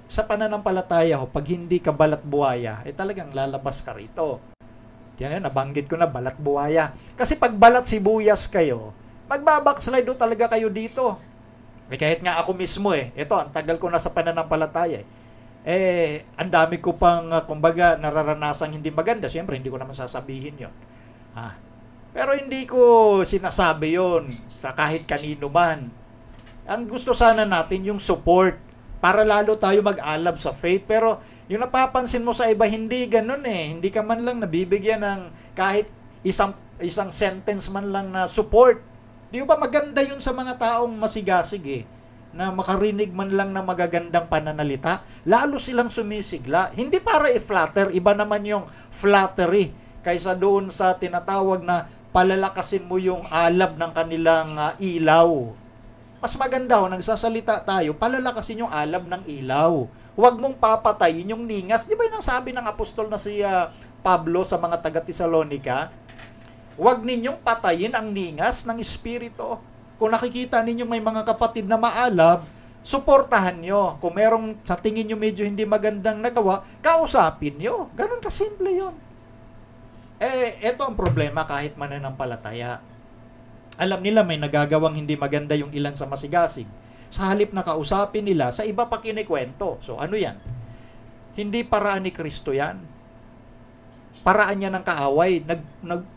Sa pananampalataya ho, pag hindi ka balat buhaya, talagang lalabas ka rito. Yan, nabanggit ko na, balat buhaya. Kasi pag balat sibuyas kayo, magbabackslide ho talaga kayo dito. Kahit nga ako mismo ito, ang tagal ko na sa pananampalataya ang dami ko pang, kumbaga, nararanasang hindi maganda. Siyempre, hindi ko naman sasabihin yon. Pero hindi ko sinasabi yon sa kahit kanino man. Ang gusto sana natin yung support para lalo tayo mag-alab sa faith. Pero yung napapansin mo sa iba, hindi ganun Hindi ka man lang nabibigyan ng kahit isang sentence man lang na support. Di ba maganda yun sa mga taong masigasig na makarinig man lang na magagandang pananalita. Lalo silang sumisigla. Hindi para i-flatter, iba naman yung flattery kaysa doon sa tinatawag na palalakasin mo yung alab ng kanilang ilaw. Mas maganda nagsasalita tayo, palalakasin yung alab ng ilaw. Huwag mong papatayin yung ningas. Di ba yun ang sabi ng apostol na si Pablo sa mga taga-Tesalonica? Huwag ninyong patayin ang ningas ng espiritu. Kung nakikita ninyong may mga kapatid na maalab, suportahan nyo. Kung merong sa tingin nyo medyo hindi magandang nagawa, kausapin nyo. Ganun kasimple yun. Ito ang problema kahit mananampalataya. Alam nila may nagagawang hindi maganda yung ilan sa masigasig. Sa halip na kausapin nila, sa iba pa kinikwento. So ano yan? Hindi paraan ni Kristo yan. Paraan niya ng kaaway.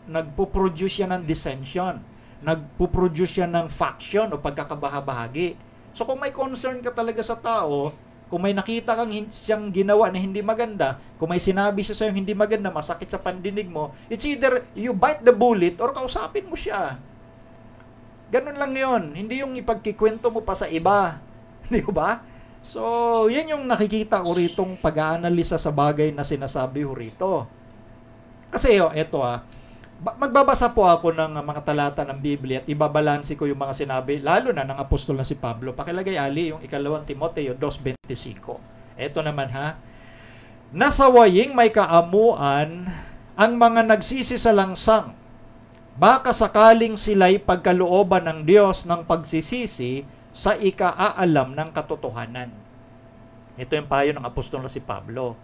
Nagpo-produce yan ng dissension. Nagpo-produce yan ng faction o pagkakabahabahagi. So kung may concern ka talaga sa tao, kung may nakita kang siyang ginawa na hindi maganda, kung may sinabi siya sa'yo hindi maganda, masakit sa pandinig mo, it's either you bite the bullet or kausapin mo siya. Ganun lang yon. Hindi yung ipagkikwento mo pa sa iba. Di ba? So, yan yung nakikita ko ritong pag-aanalisa sa bagay na sinasabi ko rito. Kasi eto magbabasa po ako ng mga talata ng Biblia at ibabalansi ko yung mga sinabi, lalo na ng apostol na si Pablo. Pakilagay ali yung 2 Timoteo 2:25. Eto naman Nasawaying may kaamuan ang mga nagsisisalangsang. Baka sakaling sila'y pagkalooban ng Diyos ng pagsisisi sa ikaaalam ng katotohanan. Ito yung payo ng apostol na si Pablo.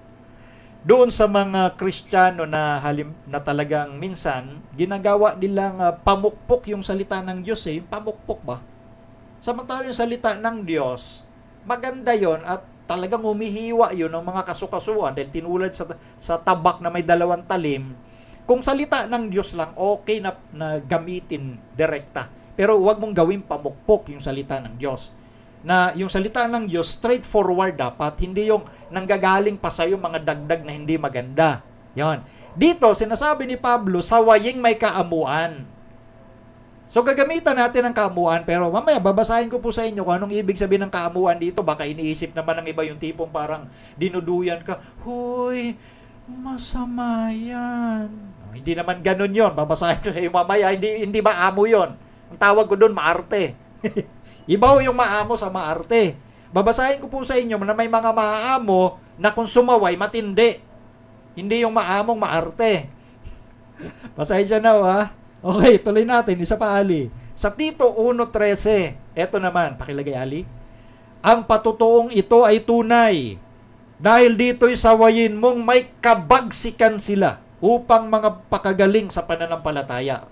Doon sa mga Kristiyano na talagang minsan, ginagawa nilang pamukpok yung salita ng Diyos Pamukpok ba? Samantalang yung salita ng Diyos, maganda yon at talagang humihiwa yun ng mga kasukasuan dahil tinulad sa tabak na may dalawang talim. Kung salita ng Diyos lang, okay na gamitin direkta. Pero huwag mong gawin pamukpok yung salita ng Diyos. Na yung salita ng Diyos, straightforward dapat, hindi yung nanggagaling pa sa'yo mga dagdag na hindi maganda. Yan. Dito, sinasabi ni Pablo, sawaying may kaamuan. So, gagamitan natin ang kaamuan, pero mamaya, babasahin ko po sa inyo kung anong ibig sabihin ng kaamuan dito. Baka iniisip naman ng iba yung tipong parang dinuduyan ka, huy, masama yan. Hindi naman ganun yon. Babasahin ko sa iyo mamaya, hindi maamo yon. Ang tawag ko doon, maarte. Iba yung maamo sa maarte. Babasahin ko po sa inyo na may mga maamo na kung sumaway, matindi. Hindi yung maamong maarte. Basahin siya na, ha? Okay, tuloy natin. Isa pa, Ali. Sa Tito 1:13, eto naman, pakilagay, Ali. Ang patutuong ito ay tunay. Dahil dito'y sawayin mong may kabagsikan sila upang mga pakagaling sa pananampalataya.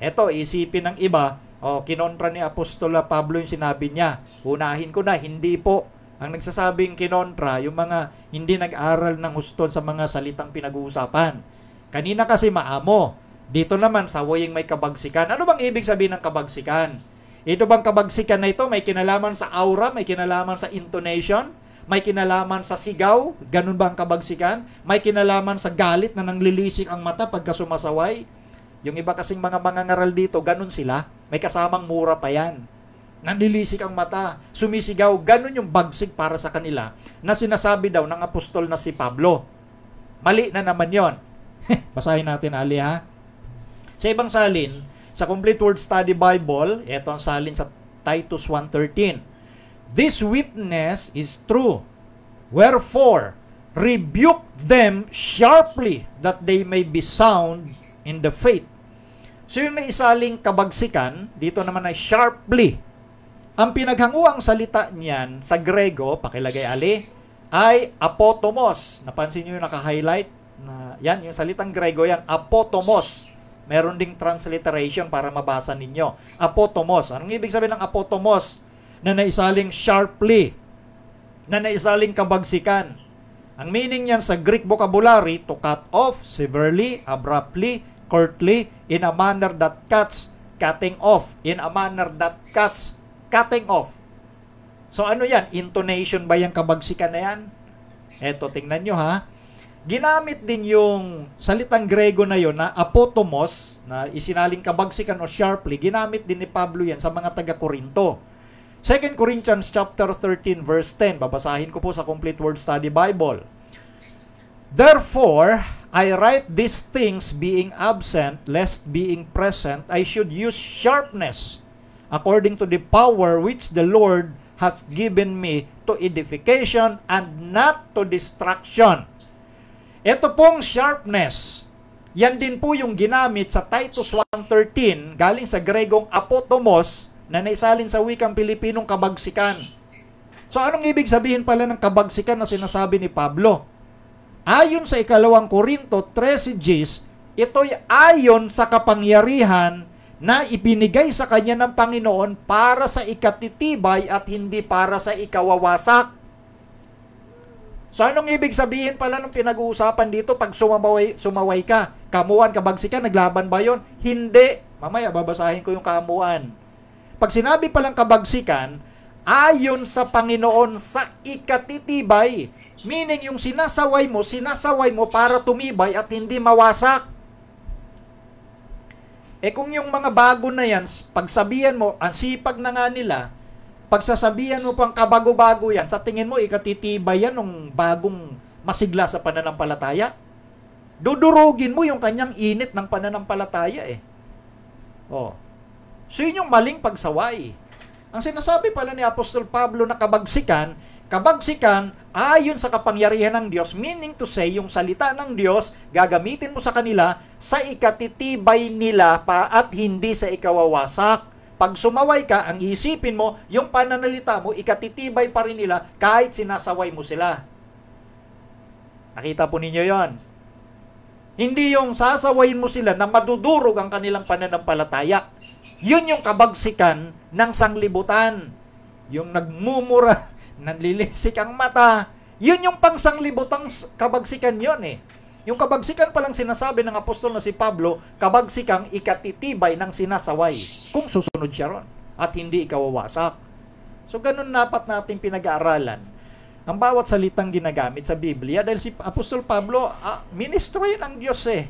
Eto, isipin ng iba, kinontra ni Apostola Pablo yung sinabi niya. Unahin ko na, hindi po. Ang nagsasabing kinontra, yung mga hindi nag-aral ng husto sa mga salitang pinag-uusapan. Kanina kasi maamo. Dito naman, sawaying may kabagsikan. Ano bang ibig sabihin ng kabagsikan? Ito bang kabagsikan na ito may kinalaman sa aura, may kinalaman sa intonation, may kinalaman sa sigaw? Ganun ba ang kabagsikan? May kinalaman sa galit na nanglilisik ang mata pagka sumasaway? Yung iba kasing mga mangangaral dito, ganun sila. May kasamang mura pa yan. Nanlilisik ang mata, sumisigaw, ganun yung bagsik para sa kanila na sinasabi daw ng apostol na si Pablo. Mali na naman yon. Basahin natin, Ali, ha? Sa ibang salin, sa Complete Word Study Bible, ito ang salin sa Titus 1:13. This witness is true. Wherefore, rebuke them sharply that they may be sound in the faith. So yung naisaling kabagsikan, dito naman ay sharply. Ang pinaghanguang salita niyan sa Grego, pakilagay, Ali, ay apotomos. Napansin niyo yung naka-highlight? Yan, yung salitang Grego yan, apotomos. Meron ding transliteration para mabasa ninyo. Apotomos. Anong ibig sabihin ng apotomos? Na naisaling sharply, na naisaling kabagsikan. Ang meaning niyan sa Greek vocabulary, to cut off, severely, abruptly, curtly, in a manner that cuts, cutting off, in a manner that cuts, cutting off. So ano yan? Intonation ba yung kabagsikan na yan? Eto, tingnan nyo, ha? Ginamit din yung salitang Grego na yon na apotomos, na isinaling kabagsikan o sharply, ginamit din ni Pablo yan sa mga taga-Korinto. 2 Corinthians chapter 13 verse 10, babasahin ko po sa Complete Word Study Bible. Therefore, I write these things being absent, lest being present, I should use sharpness, according to the power which the Lord hath given me to edification and not to destruction. Ito pong sharpness, yan din po yung ginamit sa Titus 1:13, galing sa Gregong apotomos, na naisalin sa wikang Pilipinong kabagsikan. So anong ibig sabihin pala ng kabagsikan na sinasabi ni Pablo? Ayon sa 2 Korinto 13:10, ito'y ayon sa kapangyarihan na ibinigay sa kanya ng Panginoon para sa ikatitibay at hindi para sa ikawawasak. So anong ibig sabihin pala ng pinag-uusapan dito pag sumaway ka? Kamuan, kabagsikan, naglaban ba yon? Hindi. Mamaya babasahin ko yung kamuan. Pag sinabi palang kabagsikan, ayon sa Panginoon sa ikatitibay. Meaning yung sinasaway mo para tumibay at hindi mawasak. Kung yung mga bago na yan, pagsabihan mo, ang sipag na nga nila, pagsasabihan mo pang kabago-bago yan, sa tingin mo, ikatitibay yan ng bagong masigla sa pananampalataya. Dudurugin mo yung kanyang init ng pananampalataya So yun yung maling pagsaway. Ang sinasabi pala ni Apostol Pablo na kabagsikan ayon sa kapangyarihan ng Diyos, meaning to say, yung salita ng Diyos, gagamitin mo sa kanila sa ikatitibay nila pa at hindi sa ikawawasak. Pag sumaway ka, ang isipin mo, yung pananalita mo, ikatitibay pa rin nila kahit sinasaway mo sila. Nakita po ninyo yon. Hindi yung sasawayin mo sila na madudurog ang kanilang pananampalataya. Yun yung kabagsikan ng sanglibutan. Yung nagmumura, nanlilisik ang mata. Yun yung pangsanglibutang kabagsikan yun eh. Yung kabagsikan palang sinasabi ng apostol na si Pablo, kabagsikang ikatitibay ng sinasaway kung susunod siya ron at hindi ikawawasak. So ganun dapat nating pinag-aaralan ang bawat salitang ginagamit sa Biblia dahil si Apostol Pablo, ministro yun ng Diyos eh.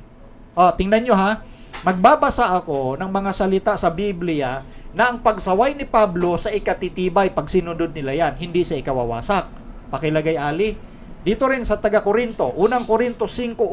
Tingnan nyo ha, magbabasa ako ng mga salita sa Biblia na ang pagsaway ni Pablo sa ikatitibay pag sinunod nila yan, hindi sa ikawawasak. Pakilagay ali. Dito rin sa taga-Korinto, unang Korinto 5:1,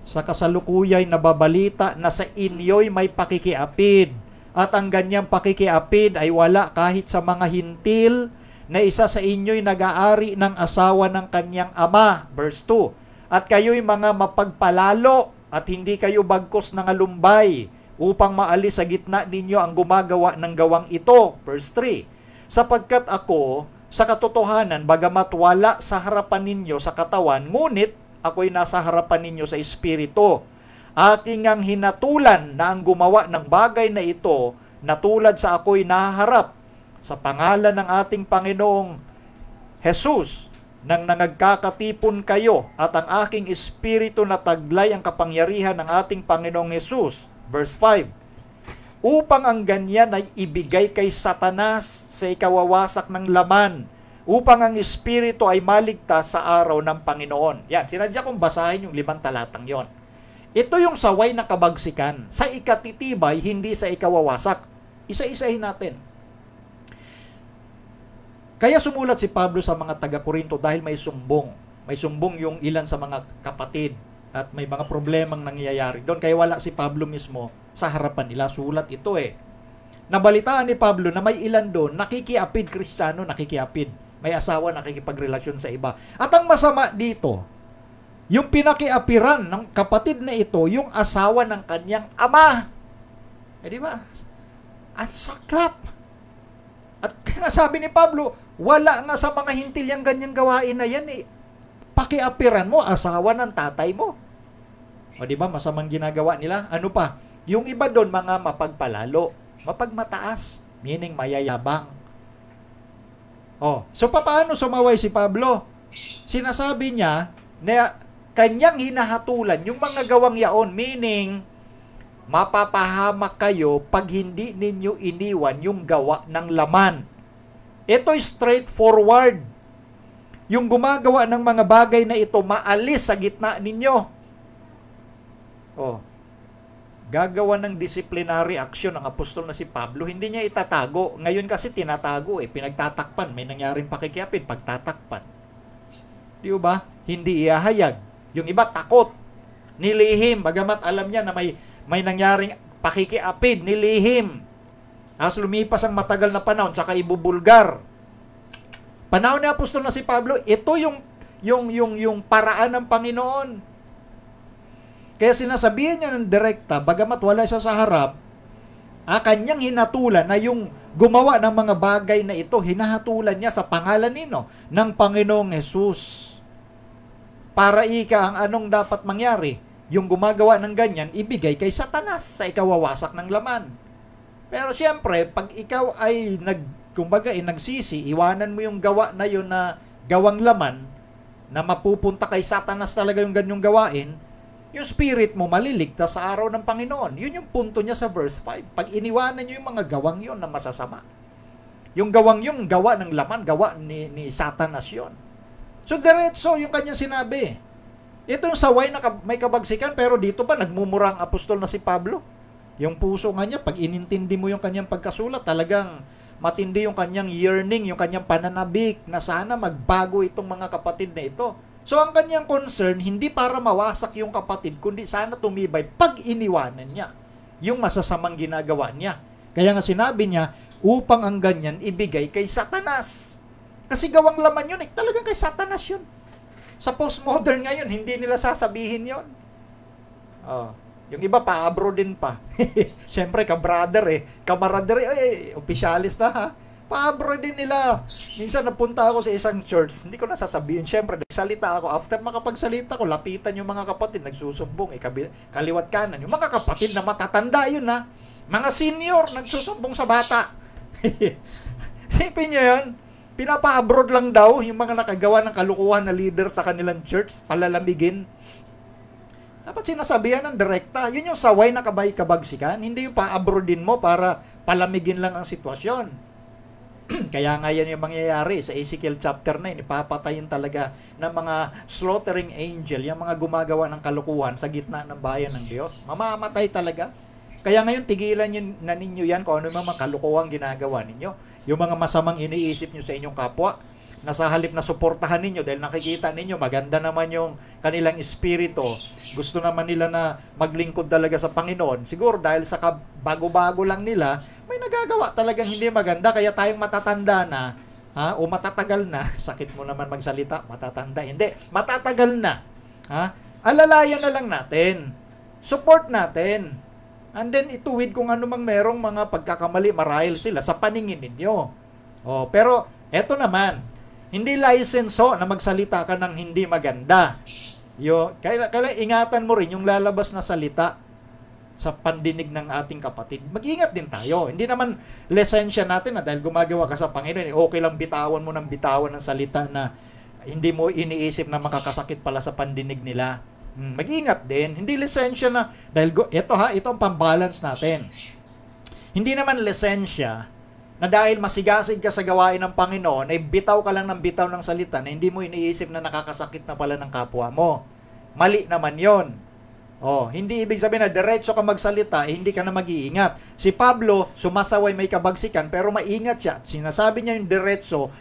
sa kasalukuyay nababalita na sa inyo'y may pakikiapid, at ang ganyang pakikiapid ay wala kahit sa mga hintil na isa sa inyo'y nag-aari ng asawa ng kanyang ama. Verse 2, at kayo'y mga mapagpalalo at hindi kayo bagkos ng alumbay upang maalis sa gitna ninyo ang gumagawa ng gawang ito. Verse 3, sapagkat ako, sa katotohanan, bagamat wala sa harapan ninyo sa katawan, ngunit ako'y nasa harapan ninyo sa espiritu. Aking ang hinatulan na ang gumawa ng bagay na ito, na tulad sa ako'y nahaharap sa pangalan ng ating Panginoong Jesus, nang nangagkakatipon kayo, at ang aking espiritu na taglay ang kapangyarihan ng ating Panginoong Jesus. Verse 5, upang ang ganyan ay ibigay kay Satanas sa ikawawasak ng laman, upang ang espiritu ay maligtas sa araw ng Panginoon. Yan, sinadya kong basahin yung 5 talatang yon. Ito yung saway na kabagsikan, sa ikatitibay, hindi sa ikawawasak. Isa-isahin natin. Kaya sumulat si Pablo sa mga taga-Korinto dahil may sumbong. May sumbong yung ilan sa mga kapatid at may mga problemang nangyayari doon. Kaya wala si Pablo mismo sa harapan nila. Sulat ito eh. Nabalitaan ni Pablo na may ilan doon, nakikiapid, Kristiyano, nakikiapid. May asawa, nakikipagrelasyon sa iba. At ang masama dito, yung pinakiapiran ng kapatid na ito, yung asawa ng kanyang ama. Eh di ba? Ang saklap. At kaya sabi ni Pablo, wala nga sa mga hintil yung ganyang gawain na yan eh. Pakiapiran mo, asawa ng tatay mo. O di ba, masamang ginagawa nila. Ano pa? Yung iba doon, mga mapagpalalo, mapagmataas, meaning mayayabang. So paano sumaway si Pablo? Sinasabi niya na kanyang hinahatulan yung mga gawang yaon, meaning mapapahamak kayo pag hindi ninyo iniwan yung gawa ng laman. Ito'y straightforward. Yung gumagawa ng mga bagay na ito, maalis sa gitna ninyo. Gagawa ng disciplinary action ng apostol na si Pablo, hindi niya itatago. Ngayon kasi tinatago pinagtatakpan. May nangyaring pakikiapid, pagtatakpan. Di ba? Hindi ihahayag. Yung iba takot, nilihim, bagamat alam niya na may nangyaring pakikiapid, nilihim. As lumipas ang matagal na panahon, saka ibubulgar. Panahon ni apostol na si Pablo, ito yung paraan ng Panginoon. Kaya sinasabihan niya ng direkta, bagamat wala siya sa harap, kanyang hinatulan na yung gumawa ng mga bagay na ito, hinahatulan niya sa pangalan ng Panginoong Jesus. Para ang anong dapat mangyari? Yung gumagawa ng ganyan, ibigay kay Satanas sa ikawawasak ng laman. Pero siyempre, pag ikaw ay nagsisi, iwanan mo yung gawa na yun na gawang laman, na mapupunta kay Satanas talaga yung ganyong gawain, yung spirit mo maliligtas sa araw ng Panginoon. Yun yung punto niya sa verse 5. Pag iniwanan nyo yung mga gawang yun na masasama. Yung gawang yung gawa ng laman, gawa ni Satanas yun. So, diretso yung kanyang sinabi. Ito yung saway na may kabagsikan, pero dito pa nagmumura ang apostol na si Pablo. Yung puso nga niya, pag inintindi mo yung kanyang pagkasulat, talagang matindi yung kanyang yearning, yung kanyang pananabik na sana magbago itong mga kapatid na ito. So, ang kanyang concern, hindi para mawasak yung kapatid, kundi sana tumibay pag iniwanan niya yung masasamang ginagawa niya. Kaya nga sinabi niya, upang ang ganyan ibigay kay Satanas. Kasi gawang laman yun, talagang kay Satanas yun. Sa postmodern ngayon, hindi nila sasabihin yun. Yung iba, paabro din pa. Siyempre, ka-brother kamarader opisyalis na ha. Paabro din nila. Minsan napunta ako sa isang church, hindi ko nasasabihin. Siyempre, nagsalita ako. After makapagsalita ko, lapitan yung mga kapatid, nagsusumbong, kaliwat kanan. Yung mga kapatid na matatanda yun ha. Mga senior, nagsusumbong sa bata. Sipin nyo yun. Pinapa-abroad lang daw yung mga nakagawa ng kalukuhan na leader sa kanilang church, palalamigin. Dapat sinasabihan ng direkta. Yun yung saway na kabay-kabagsikan. Hindi yung pa-abroadin mo para palamigin lang ang sitwasyon. Kaya nga yan yung mangyayari sa Ezekiel chapter 9. Ipapatayin talaga ng mga slaughtering angel, yung mga gumagawa ng kalukuhan sa gitna ng bayan ng Diyos. Mamamatay talaga. Kaya ngayon, tigilan na ninyo yan kung ano yung mga kalukuhang ginagawa ninyo. Yung mga masamang iniisip nyo sa inyong kapwa, na sa halip na suportahan ninyo dahil nakikita ninyo, maganda naman yung kanilang espiritu, gusto naman nila na maglingkod talaga sa Panginoon. Siguro dahil sa bago-bago lang nila, may nagagawa talagang hindi maganda, kaya tayong matatanda na, o matatagal na, sakit mo naman magsalita, matatanda, hindi, matatagal na, alalayan na lang natin, support natin, and then ituwid kung ano mang merong mga pagkakamali, marahil sila sa paningin ninyo. Pero eto naman, hindi lisenso na magsalita ka ng hindi maganda. Kaya ingatan mo rin yung lalabas na salita sa pandinig ng ating kapatid. Mag-ingat din tayo. Hindi naman lisensya natin na dahil gumagawa ka sa Panginoon, okay lang bitawan mo ng bitawan ng salita na hindi mo iniisip na makakasakit pala sa pandinig nila. Mag-ingat din. Hindi lisensya na, dahil ito ang pambalance natin. Hindi naman lisensya na dahil masigasig ka sa gawain ng Panginoon, ay bitaw ka lang ng bitaw ng salita na hindi mo iniisip na nakakasakit na pala ng kapwa mo. Mali naman yon. Hindi ibig sabihin na diretso ka magsalita, hindi ka na mag-iingat. Si Pablo, sumasaway may kabagsikan, pero maingat siya. Sinasabi niya yung diretso,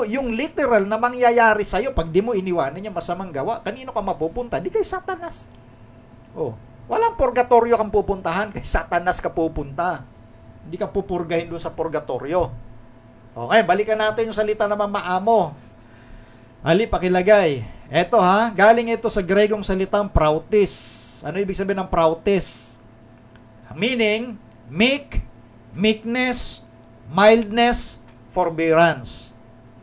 yung literal na mangyayari sa'yo, pag di mo iniwanan yung masamang gawa, kanino ka mapupunta? Di kay Satanas. Walang purgatorio kang pupuntahan, kay Satanas ka pupunta. Hindi ka pupurgahin doon sa purgatorio. Okay, balikan natin yung salita naman maamo. Ali, pakilagay. Eto galing ito sa Gregong salitang prautis. Ano ibig sabihin ng prautis? Meaning, meek, meekness, mildness, forbearance.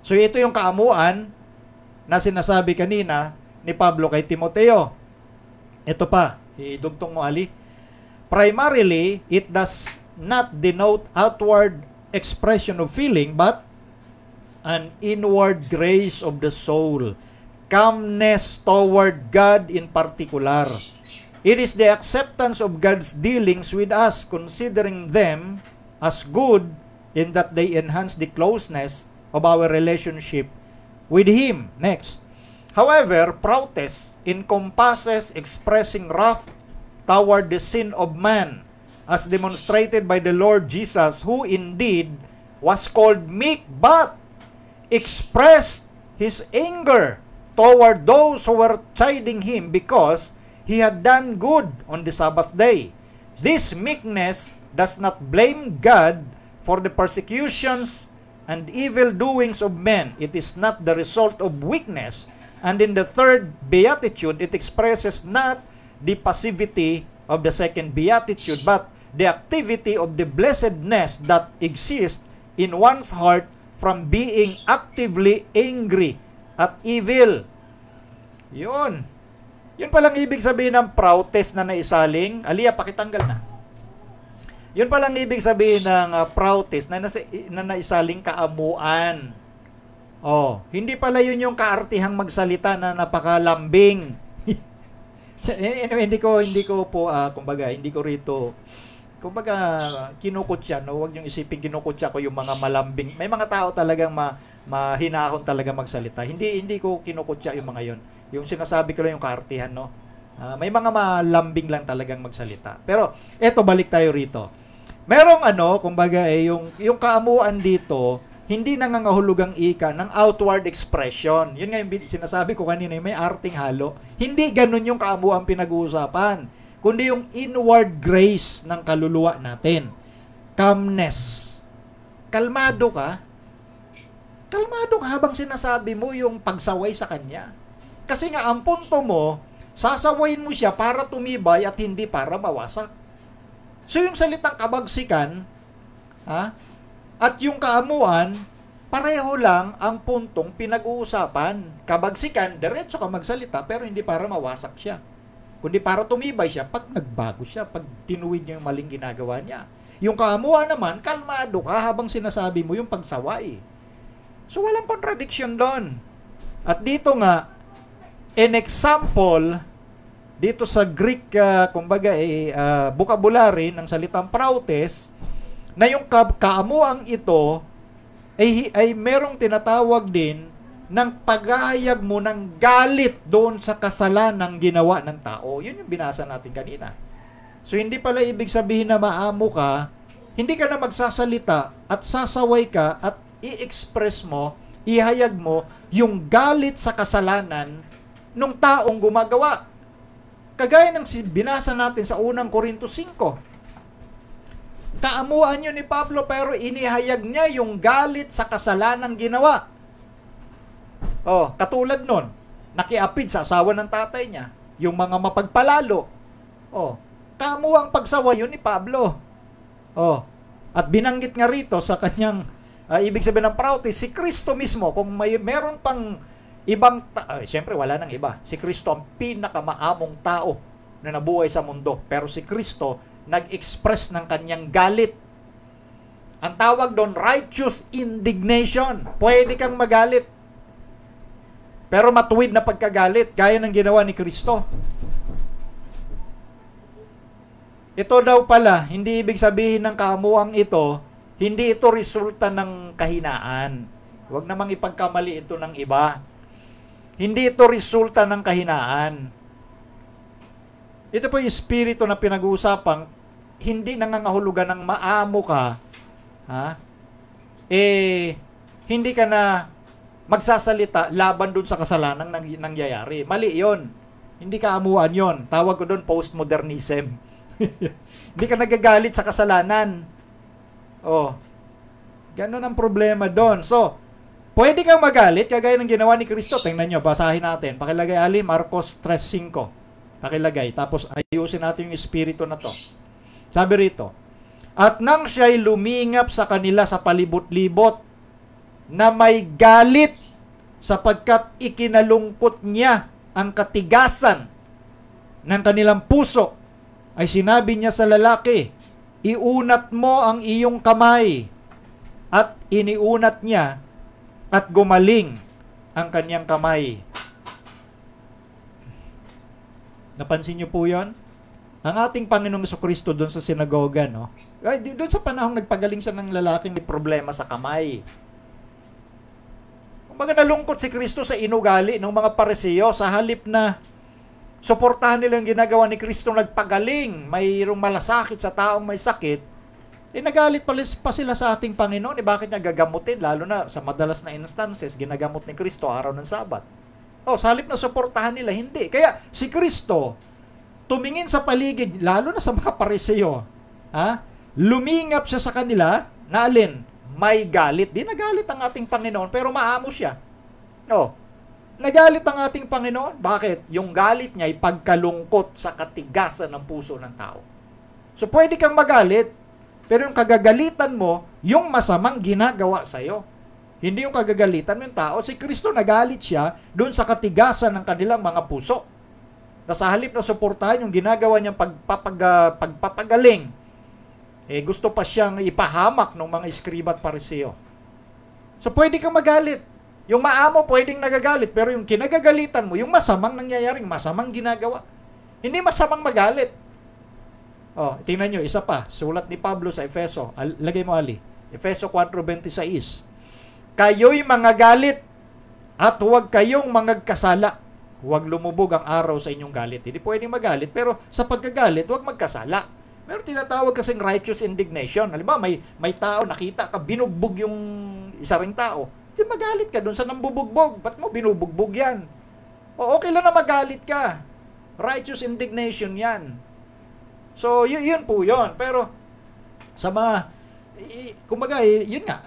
So ito yung kaamuan na sinasabi kanina ni Pablo kay Timoteo. Ito pa, idugtong mo Ali. Primarily, it does not denote outward expression of feeling, but an inward grace of the soul, calmness toward God in particular. It is the acceptance of God's dealings with us, considering them as good in that they enhance the closeness of our relationship with Him. Next. However, prowess encompasses expressing wrath toward the sin of man, as demonstrated by the Lord Jesus, who indeed was called meek, but expressed His anger toward those who were chiding Him because He had done good on the Sabbath day. This meekness does not blame God for the persecutions and evil doings of men. It is not the result of weakness. And in the third beatitude, it expresses not the passivity of the second beatitude, but the activity of the blessedness that exists in one's heart from being actively angry at evil. Yun. Yun palang ibig sabihin ng prowess na naisaling. Aliyah, pakitanggal na. Yun palang ibig sabihin ng prowess na naisaling kaamuan. Hindi pala yun yung kaartihang magsalita na napakalambing. Anyway, hindi ko po, kumbaga, hindi ko rito, kumbaga, kinukutya, no? Huwag yung isipin kinukutya ko yung mga malambing. May mga tao talagang mahinahon talaga magsalita. Hindi ko kinukutya yung mga yun. Yung sinasabi ko lang yung kaartihan, no? May mga malambing lang talagang magsalita. Pero, eto, balik tayo rito. Merong kumbaga, yung kaamuan dito, hindi nangangahulugang ika ng outward expression. Yun nga yung sinasabi ko kanina, may arting halo. Hindi ganun yung kaamuan pinag-uusapan, kundi yung inward grace ng kaluluwa natin. Calmness. Kalmado ka habang sinasabi mo yung pagsaway sa kanya. Kasi nga, ang punto mo, sasawayin mo siya para tumibay at hindi para mawasak. So yung salitang kabagsikan, at yung kaamuan, pareho lang ang puntong pinag-uusapan. Kabagsikan, diretso ka magsalita, pero hindi para mawasak siya, kundi para tumibay siya pag nagbago siya, pag tinuwid niya yung maling ginagawa niya. Yung kaamuan naman, kalmado ka habang sinasabi mo yung pagsaway. So, walang contradiction doon. At dito nga, an example, dito sa Greek, vocabulary ng salitang prautes, na yung kaamuang ito ay merong tinatawag din ng paghahayag mo ng galit doon sa kasalanang ginawa ng tao. Yun yung binasa natin kanina. So, hindi pala ibig sabihin na maamo ka, hindi ka na magsasalita at sasaway ka at i-express mo, ihayag mo yung galit sa kasalanan ng taong gumagawa. Kagaya ng binasa natin sa unang Korinto 5. Kaamuan yun ni Pablo pero inihayag niya yung galit sa kasalanang ginawa. Katulad nun, nakiapid sa asawa ng tatay niya, yung mga mapagpalalo. Kaamuang pagsawa yun ni Pablo. At binanggit nga rito sa kanyang ibig sabihin ng prautes, si Kristo mismo, kung meron pang ibang, siyempre wala nang iba. Si Kristo ang pinakamaamong tao na nabuhay sa mundo. Pero si Kristo, nag-express ng kanyang galit. Ang tawag doon, righteous indignation. Pwede kang magalit. Pero matuwid na pagkagalit, gaya ng ginawa ni Kristo. Ito daw pala, hindi ibig sabihin ng kaamuang ito, hindi ito resulta ng kahinaan. Huwag namang ipagkamali ito ng iba. Hindi ito resulta ng kahinaan. Ito po yung espiritu na pinag-uusapang hindi nangangahulugan ng maamo ka, hindi ka na magsasalita laban dun sa kasalanang nangyayari. Mali yon. Hindi ka amuan yon. Tawag ko dun postmodernism. Hindi ka nagagalit sa kasalanan. Ganun ang problema doon. So, pwede kang magalit kagaya ng ginawa ni Kristo. Tingnan nyo, basahin natin. Pakilagay Ali, Marcos 3:5. Pakilagay. Tapos ayusin natin yung espiritu na to. Sabi rito, at nang siya'y lumingap sa kanila sa palibot-libot, na may galit sapagkat ikinalungkot niya ang katigasan ng kanilang puso, ay sinabi niya sa lalaki, iunat mo ang iyong kamay. At iniunat niya at gumaling ang kanyang kamay. Napansin niyo po yon? Ang ating Panginoong Jesucristo doon sa sinagoga, no? Doon sa panahong nagpagaling siya ng lalaking may problema sa kamay. Kumbaga nalungkot si Kristo sa inugali ng mga Pariseo sa halip na suportahan nila yung ginagawa ni Kristo nagpagaling, mayroong malasakit sa taong may sakit, nagalit pa sila sa ating Panginoon. Bakit niya gagamutin? Lalo na sa madalas na instances, ginagamot ni Kristo araw ng Sabat. Sa halip na suportahan nila, hindi. Kaya si Kristo, tumingin sa paligid, lalo na sa mga Pariseo, lumingap siya sa kanila, na alin? May galit. Di nagalit ang ating Panginoon, pero maamo siya. Nagalit ang ating Panginoon. Bakit? Yung galit niya ay pagkalungkot sa katigasan ng puso ng tao. So, pwede kang magalit, pero yung kagagalitan mo, yung masamang ginagawa sa'yo. Hindi yung kagagalitan mo yung tao. Si Kristo nagalit siya doon sa katigasan ng kanilang mga puso. Na sa halip na suportahan yung ginagawa niyang pagpapagaling, gusto pa siyang ipahamak ng mga eskriba at pariseo. So, pwede kang magalit. Yung maamo, pwedeng nagagalit. Pero yung kinagagalitan mo, yung masamang nangyayaring, masamang ginagawa. Hindi masamang magalit. Tingnan nyo, isa pa. Sulat ni Pablo sa Efeso. Lagay mo, Ali. Efeso 4:26. Kayo'y mga galit at huwag kayong magkasala. Huwag lumubog ang araw sa inyong galit. Hindi pwedeng magalit, pero sa pagkagalit, huwag magkasala. Meron tinatawag kasing righteous indignation. Halimbawa, may tao, nakita ka, binugbog yung isa ring tao. Hindi magalit ka doon sa nambubugbog. Ba't mo binubugbog yan? Okay lang na magalit ka. Righteous indignation yan. So, yun po yun. Pero, sa mga, kumbaga, yun nga,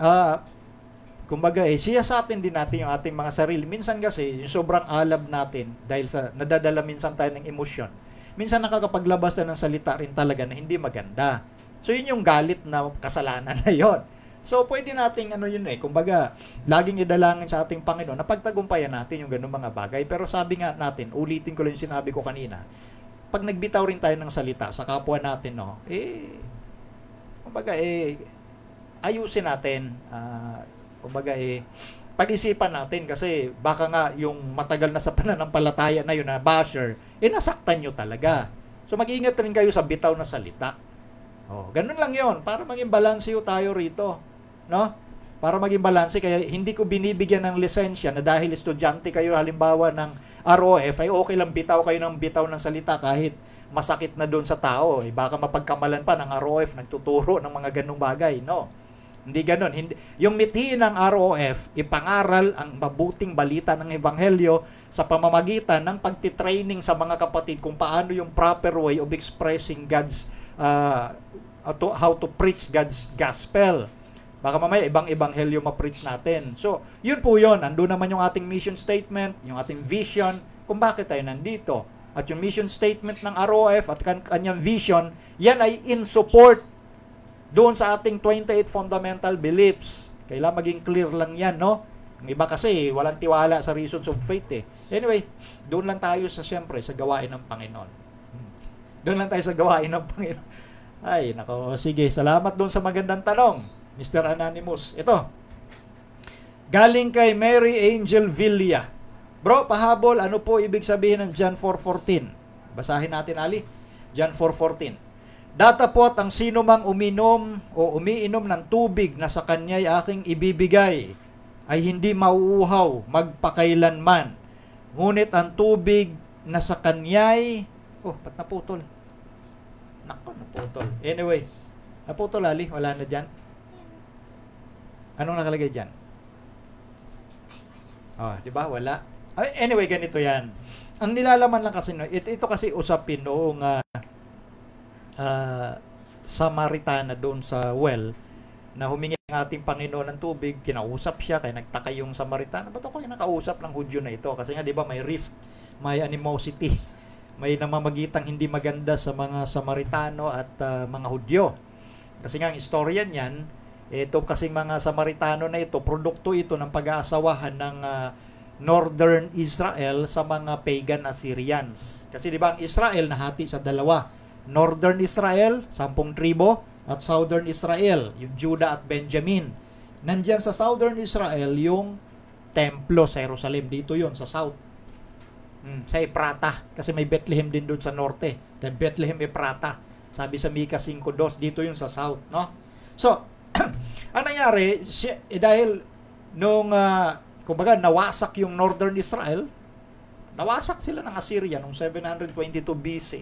siyasatin din natin yung ating mga sarili. Minsan kasi, yung sobrang alab natin, dahil sa, nadadala minsan tayo ng emosyon, minsan nakakapaglabas na ng salita rin talaga na hindi maganda. So, yun yung galit na kasalanan na yun. So, pwede nating, kumbaga, laging idalangin sa ating Panginoon na pagtagumpayan natin yung ganung mga bagay. Pero sabi nga natin, ulitin ko lang yung sinabi ko kanina, pag nagbitaw rin tayo ng salita sa kapwa natin, kumbaga, ayusin natin, Kumbaga pag-isipan natin kasi baka nga yung matagal na sa pananampalataya na yun na basher, nasaktan nyo talaga. So mag-ingat rin kayo sa bitaw na salita. Ganun lang yon para maging balanse tayo rito. No? Para maging balanse, kaya hindi ko binibigyan ng lisensya na dahil estudyante kayo halimbawa ng ROF, ay okay lang bitaw kayo ng bitaw ng salita kahit masakit na doon sa tao. Baka mapagkamalan pa ng ROF, nagtuturo ng mga ganung bagay. No? Hindi ganun. Yung mithiin ng ROF, ipangaral ang mabuting balita ng Ebanghelyo sa pamamagitan ng pagtitraining sa mga kapatid kung paano yung proper way of expressing God's, how to preach God's gospel. Baka mamaya ibang ebanghelyo ma-preach natin. So, yun po yun. Ando naman yung ating mission statement, yung ating vision, kung bakit tayo nandito. At yung mission statement ng ROF at kanyang vision, yan ay in support doon sa ating 28 fundamental beliefs. Kailangan maging clear lang yan, no? Ang iba kasi, walang tiwala sa reasons of faith Anyway, doon lang tayo siyempre, sa gawain ng Panginoon. Doon lang tayo sa gawain ng Panginoon. Ay, nako, sige. Salamat doon sa magandang tanong, Mr. Anonymous. Ito, galing kay Mary Angel Villa. Bro, pahabol, ano po ibig sabihin ng John 4:14? Basahin natin, Ali. John 4:14. Datapot ang sino mang uminom o umiinom ng tubig na sa kanya'y aking ibibigay ay hindi mauuhaw magpakailanman. Ngunit ang tubig na sa kanya'y... ba't naputol? Nako, naputol. Anyway, naputol, Ali. Wala na dyan. Anong nakalagay dyan? Di ba? Wala. Anyway, ganito yan. Ang nilalaman lang kasi, ito kasi usapin noong Samaritana doon sa well, na humingi ng ating Panginoon ng tubig, kinausap siya, kaya nagtaka yung Samaritana, ba't ako nakausap ng Hudyo na ito? Kasi nga, di ba, may rift, may animosity, may namamagitang hindi maganda sa mga Samaritano at mga Hudyo. Kasi nga, ang istorya niyan, ito kasing mga Samaritano na ito, produkto ito ng pag-aasawahan ng Northern Israel sa mga pagan Assyrians. Kasi di ba ang Israel nahati sa dalawa. Northern Israel, 10 tribo, at Southern Israel, yung Judah at Benjamin. Nandiyan sa Southern Israel yung templo sa Jerusalem. Dito yon sa South. Sa Ephrata. Kasi may Bethlehem din doon sa Norte. The Bethlehem Ephrata. Sabi sa Mika 5:2, dito yun sa South. No? So, ang nangyari, dahil nung, kumbaga, nawasak yung Northern Israel, nawasak sila ng Assyria noong 722 BC.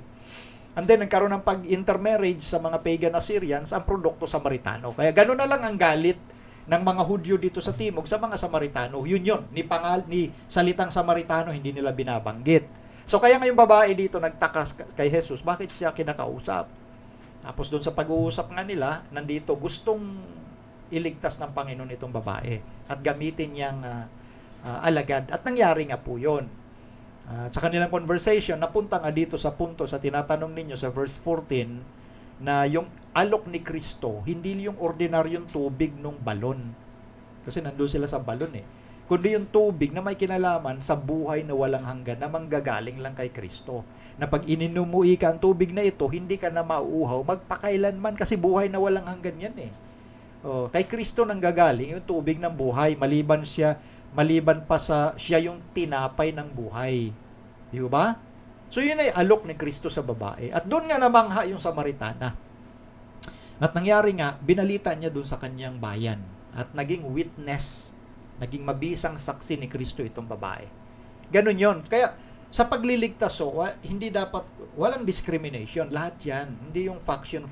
And then, nagkaroon ng pag-intermarriage sa mga pagan Assyrians, ang produkto Samaritano. Kaya gano'n na lang ang galit ng mga Hudyo dito sa Timog sa mga Samaritano. Yun. Ni salitang Samaritano, hindi nila binabanggit. So, kaya ngayong babae dito nagtakas kay Jesus, bakit siya kinakausap? Tapos doon sa pag-uusap nga nila, nandito gustong iligtas ng Panginoon itong babae at gamitin niyang alagad. At nangyari nga po yun. Sa kanilang conversation, napunta nga dito sa punto sa tinatanong ninyo sa verse 14 na yung alok ni Kristo, hindi yung ordinaryong tubig nung balon. Kasi nandun sila sa balon kundi yung tubig na may kinalaman sa buhay na walang hanggan na manggagaling lang kay Kristo. Na pag ininumuhi ka ang tubig na ito, hindi ka na mauuhaw magpakailanman kasi buhay na walang hanggan yan kay Kristo nang gagaling yung tubig ng buhay, maliban pa sa siya yung tinapay ng buhay. Di ba? So yun ay alok ni Kristo sa babae. At doon nga namangha yung Samaritana. At nangyari nga, binalita niya doon sa kanyang bayan. At naging witness, naging mabisang saksi ni Kristo itong babae. Ganun yon. Kaya sa pagliligtas, hindi dapat, walang discrimination. Lahat yan, hindi yung faction.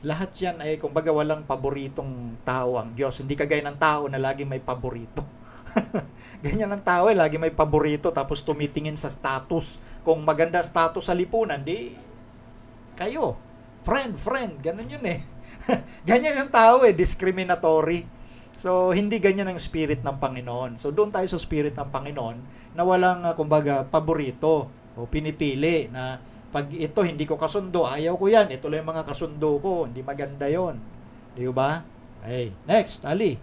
Lahat yan ay, kumbaga, walang paboritong tao ang Diyos. Hindi kagaya ng tao na lagi may paborito. Ganyan ang tao lagi may paborito tapos tumitingin sa status. Kung maganda status sa lipunan, di kayo. Friend. Ganun yun Ganyan yung tao discriminatory. So, hindi ganyan ang spirit ng Panginoon. So, doon tayo sa spirit ng Panginoon na walang, kumbaga, paborito o pinipili na pag ito hindi ko kasundo, ayaw ko yan. Ito lang yung mga kasundo ko. Hindi maganda yon. Di ba? Okay. Next, Ali.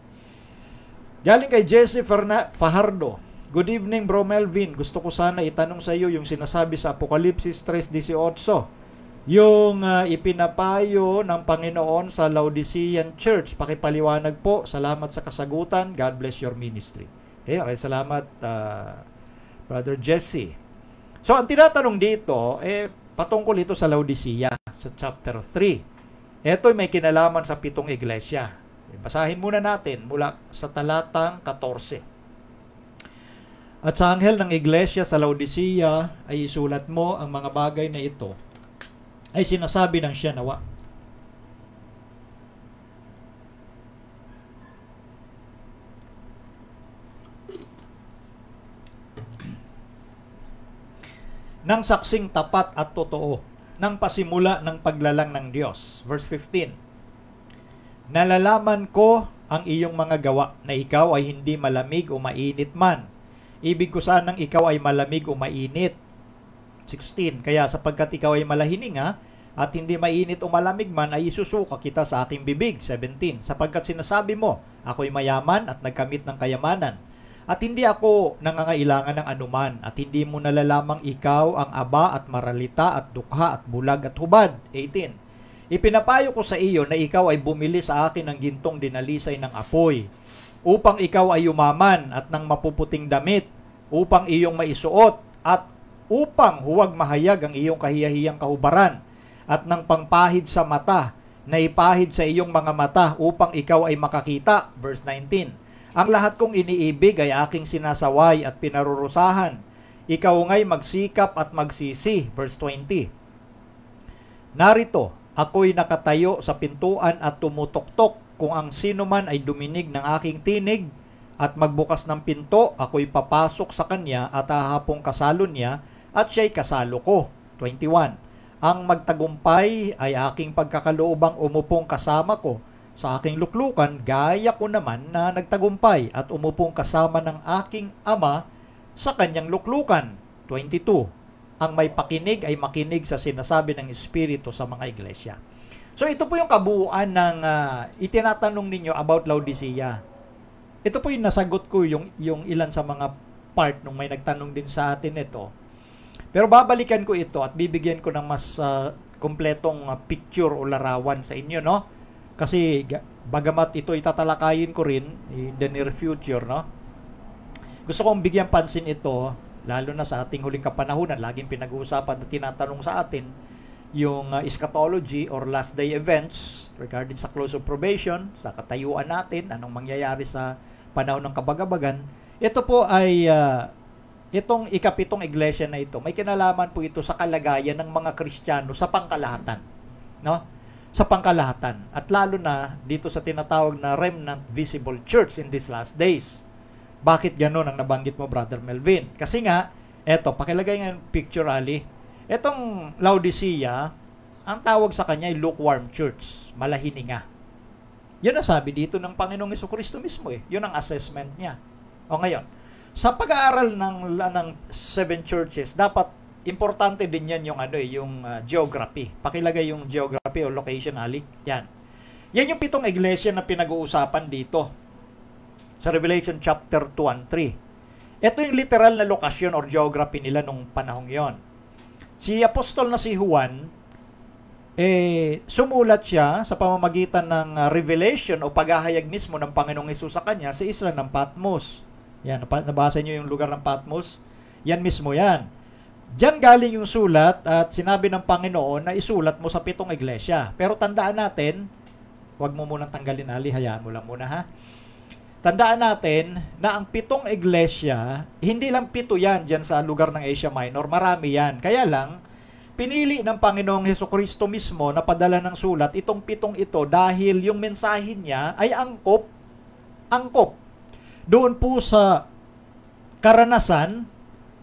Galing kay Jesse Fajardo. Good evening, Bro Melvin. Gusto ko sana itanong sa iyo yung sinasabi sa Apokalipsis 3:18 Yung ipinapayo ng Panginoon sa Laodicean Church. Pakipaliwanag po. Salamat sa kasagutan. God bless your ministry. Okay, salamat, Brother Jesse. So, ang tinatanong dito, patungkol ito sa Laodicea, sa chapter 3. Ito may kinalaman sa 7 iglesia. Basahin muna natin mula sa talatang 14. At sa anghel ng iglesia sa Laodicea ay isulat mo ang mga bagay na ito ay sinasabi ng siya nawa. Nang saksing tapat at totoo, nang pasimula ng paglalang ng Diyos. Verse 15. Nalalaman ko ang iyong mga gawa na ikaw ay hindi malamig o mainit man. Ibig ko sanang ikaw ay malamig o mainit. 16. Kaya sapagkat ikaw ay malahininga at hindi mainit o malamig man, ay isusuka kita sa aking bibig. 17. Sapagkat sinasabi mo, ako'y mayaman at nagkamit ng kayamanan, at hindi ako nangangailangan ng anuman, at hindi mo nalalamang ikaw ang aba at maralita at dukha at bulag at hubad. 18. Ipinapayo ko sa iyo na ikaw ay bumili sa akin ng gintong dinalisay ng apoy, upang ikaw ay yumaman at ng mapuputing damit, upang iyong maisuot, at upang huwag mahayag ang iyong kahiyahiyang kahubaran, at ng pangpahid sa mata, na ipahid sa iyong mga mata, upang ikaw ay makakita. Verse 19. Ang lahat kong iniibig ay aking sinasaway at pinarurusahan. Ikaw nga'y magsikap at magsisi. Verse 20. Narito, ako'y nakatayo sa pintuan at tumutoktok. Kung ang sino man ay duminig ng aking tinig at magbukas ng pinto, ako'y papasok sa kanya at hahapong kasalo niya at siya'y kasalo ko. 21. Ang magtagumpay ay aking pagkakaloobang umupong kasama ko sa aking luklukan, gaya ko naman na nagtagumpay at umupong kasama ng aking ama sa kanyang luklukan. 22. Ang may pakinig ay makinig sa sinasabi ng Espiritu sa mga iglesia. So ito po yung kabuuan ng itinatanong ninyo about Laodicea. Ito po yung nasagot ko yung ilan sa mga part nung may nagtanong din sa atin ito. Pero babalikan ko ito at bibigyan ko ng mas kompletong picture o larawan sa inyo, no? Kasi bagamat ito itatalakayin ko rin in the near future, no? Gusto kong bigyan pansin ito, lalo na sa ating huling kapanahunan, laging pinag-uusapan at tinatanong sa atin yung eschatology or last day events regarding sa close of probation, sa katayuan natin, anong mangyayari sa panahon ng kabagabagan. Ito po ay itong ikapitong iglesia na ito, may kinalaman po ito sa kalagayan ng mga Kristiyano sa pangkalahatan, no? Sa pangkalahatan, at lalo na dito sa tinatawag na remnant visible church in these last days. Bakit gano'n ang nabanggit mo, Brother Melvin? Kasi nga, eto, pakilagay nga yung picture, Ali. Etong Laodicea, ang tawag sa kanya ay lukewarm church, malahininga. Yun ang sabi dito ng Panginoong Jesucristo mismo, Yun ang assessment niya. O ngayon, sa pag-aaral ng 7 churches, dapat importante din yan yung geography. Pakilagay yung geography o location, Ali. Yan. Yan yung 7 iglesia na pinag-uusapan dito sa Revelation chapter 2 and 3. Ito yung literal na lokasyon or geography nila nung panahong yon. Si apostol na si Juan, sumulat siya sa pamamagitan ng revelation o paghahayag mismo ng Panginoong Hesus sa kanya sa isla ng Patmos. Yan, nabasa niyo yung lugar ng Patmos? Yan mismo yan. Diyan galing yung sulat at sinabi ng Panginoon na isulat mo sa 7 iglesia. Pero tandaan natin, huwag mo munang tanggalin, Ali, hayaan mo lang muna, ha? Tandaan natin na ang 7 iglesia, hindi lang 7 yan dyan sa lugar ng Asia Minor, marami yan. Kaya lang, pinili ng Panginoong Hesukristo mismo na padala ng sulat itong 7 ito dahil yung mensahe niya ay angkop doon po sa karanasan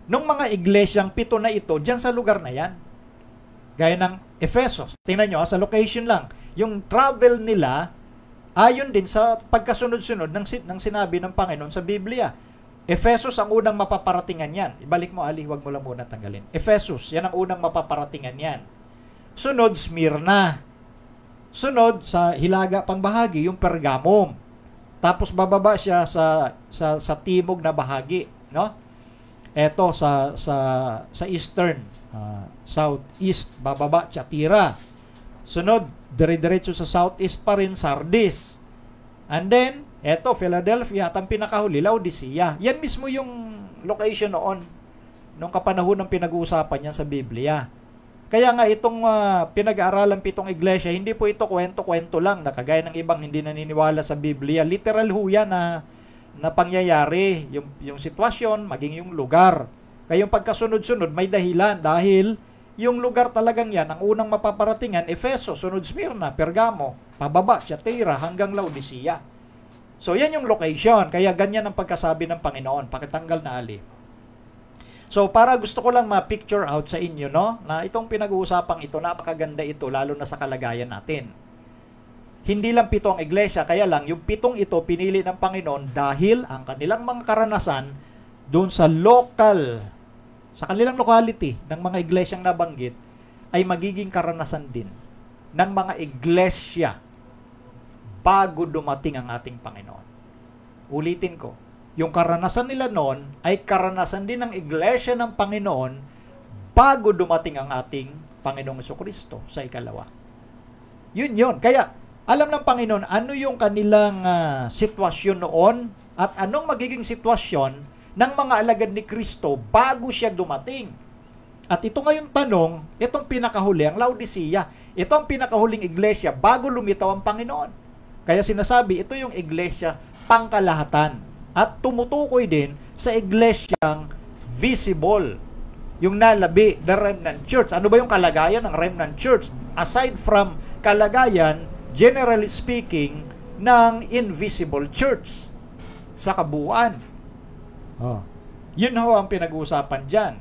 ng mga iglesyang 7 na ito dyan sa lugar na yan. Gaya ng Ephesus. Tingnan nyo, sa location lang. Yung travel nila, ayon din sa pagkasunod-sunod ng sinabi ng Panginoon sa Biblia. Ephesus ang unang mapaparatingan yan. Ibalik mo, Ali, huwag mo lang muna tanggalin. Ephesus, yan ang unang mapaparatingan yan. Sunod, Smyrna. Sunod, sa hilaga pang bahagi, yung Pergamum. Tapos bababa siya sa timog na bahagi, no? Eto sa eastern southeast, bababa, Tiatira. Sunod, dire-diretso sa southeast pa rin, Sardis. And then, eto, Philadelphia, at ang pinakahuli, Laodicea. Yan mismo yung location noon, nung kapanahon ng pinag-uusapan niya sa Biblia. Kaya nga itong pinag-aaralan pitong iglesia, hindi po ito kwento-kwento lang, na kagaya ng ibang hindi naniniwala sa Biblia. Literal ho yan na pangyayari, yung sitwasyon, maging yung lugar. Kaya yung pagkasunod-sunod, may dahilan dahil yung lugar talagang yan, ang unang mapaparatingan, Efeso, sunod Smyrna, Pergamo, pababa, Tiatira, hanggang Laodicea. So, yan yung location. Kaya ganyan ang pagkasabi ng Panginoon. Pakitanggal na ali. So, para gusto ko lang ma-picture out sa inyo, no? Na itong pinag-uusapang ito, napakaganda ito, lalo na sa kalagayan natin. Hindi lang 7 ang iglesia, kaya lang, yung 7 ito, pinili ng Panginoon dahil ang kanilang mga karanasan doon sa local, sa kanilang locality ng mga iglesyang nabanggit, ay magiging karanasan din ng mga iglesia bago dumating ang ating Panginoon. Ulitin ko, yung karanasan nila noon ay karanasan din ng iglesia ng Panginoon bago dumating ang ating Panginoong Jesucristo sa ikalawa. Yun. Kaya, alam ng Panginoon ano yung kanilang sitwasyon noon at anong magiging sitwasyon ng mga alagad ni Kristo bago siya dumating. At ito ngayon tanong, itong pinakahuli, ang Laodicea, ito ang pinakahuling iglesia bago lumitaw ang Panginoon. Kaya sinasabi, ito yung iglesia pangkalahatan. At tumutukoy din sa iglesyang visible. Yung nalabi, the remnant church. Ano ba yung kalagayan ng remnant church? Aside from kalagayan, generally speaking, ng invisible church sa kabuuan. Yun ho ang pinag-uusapan dyan.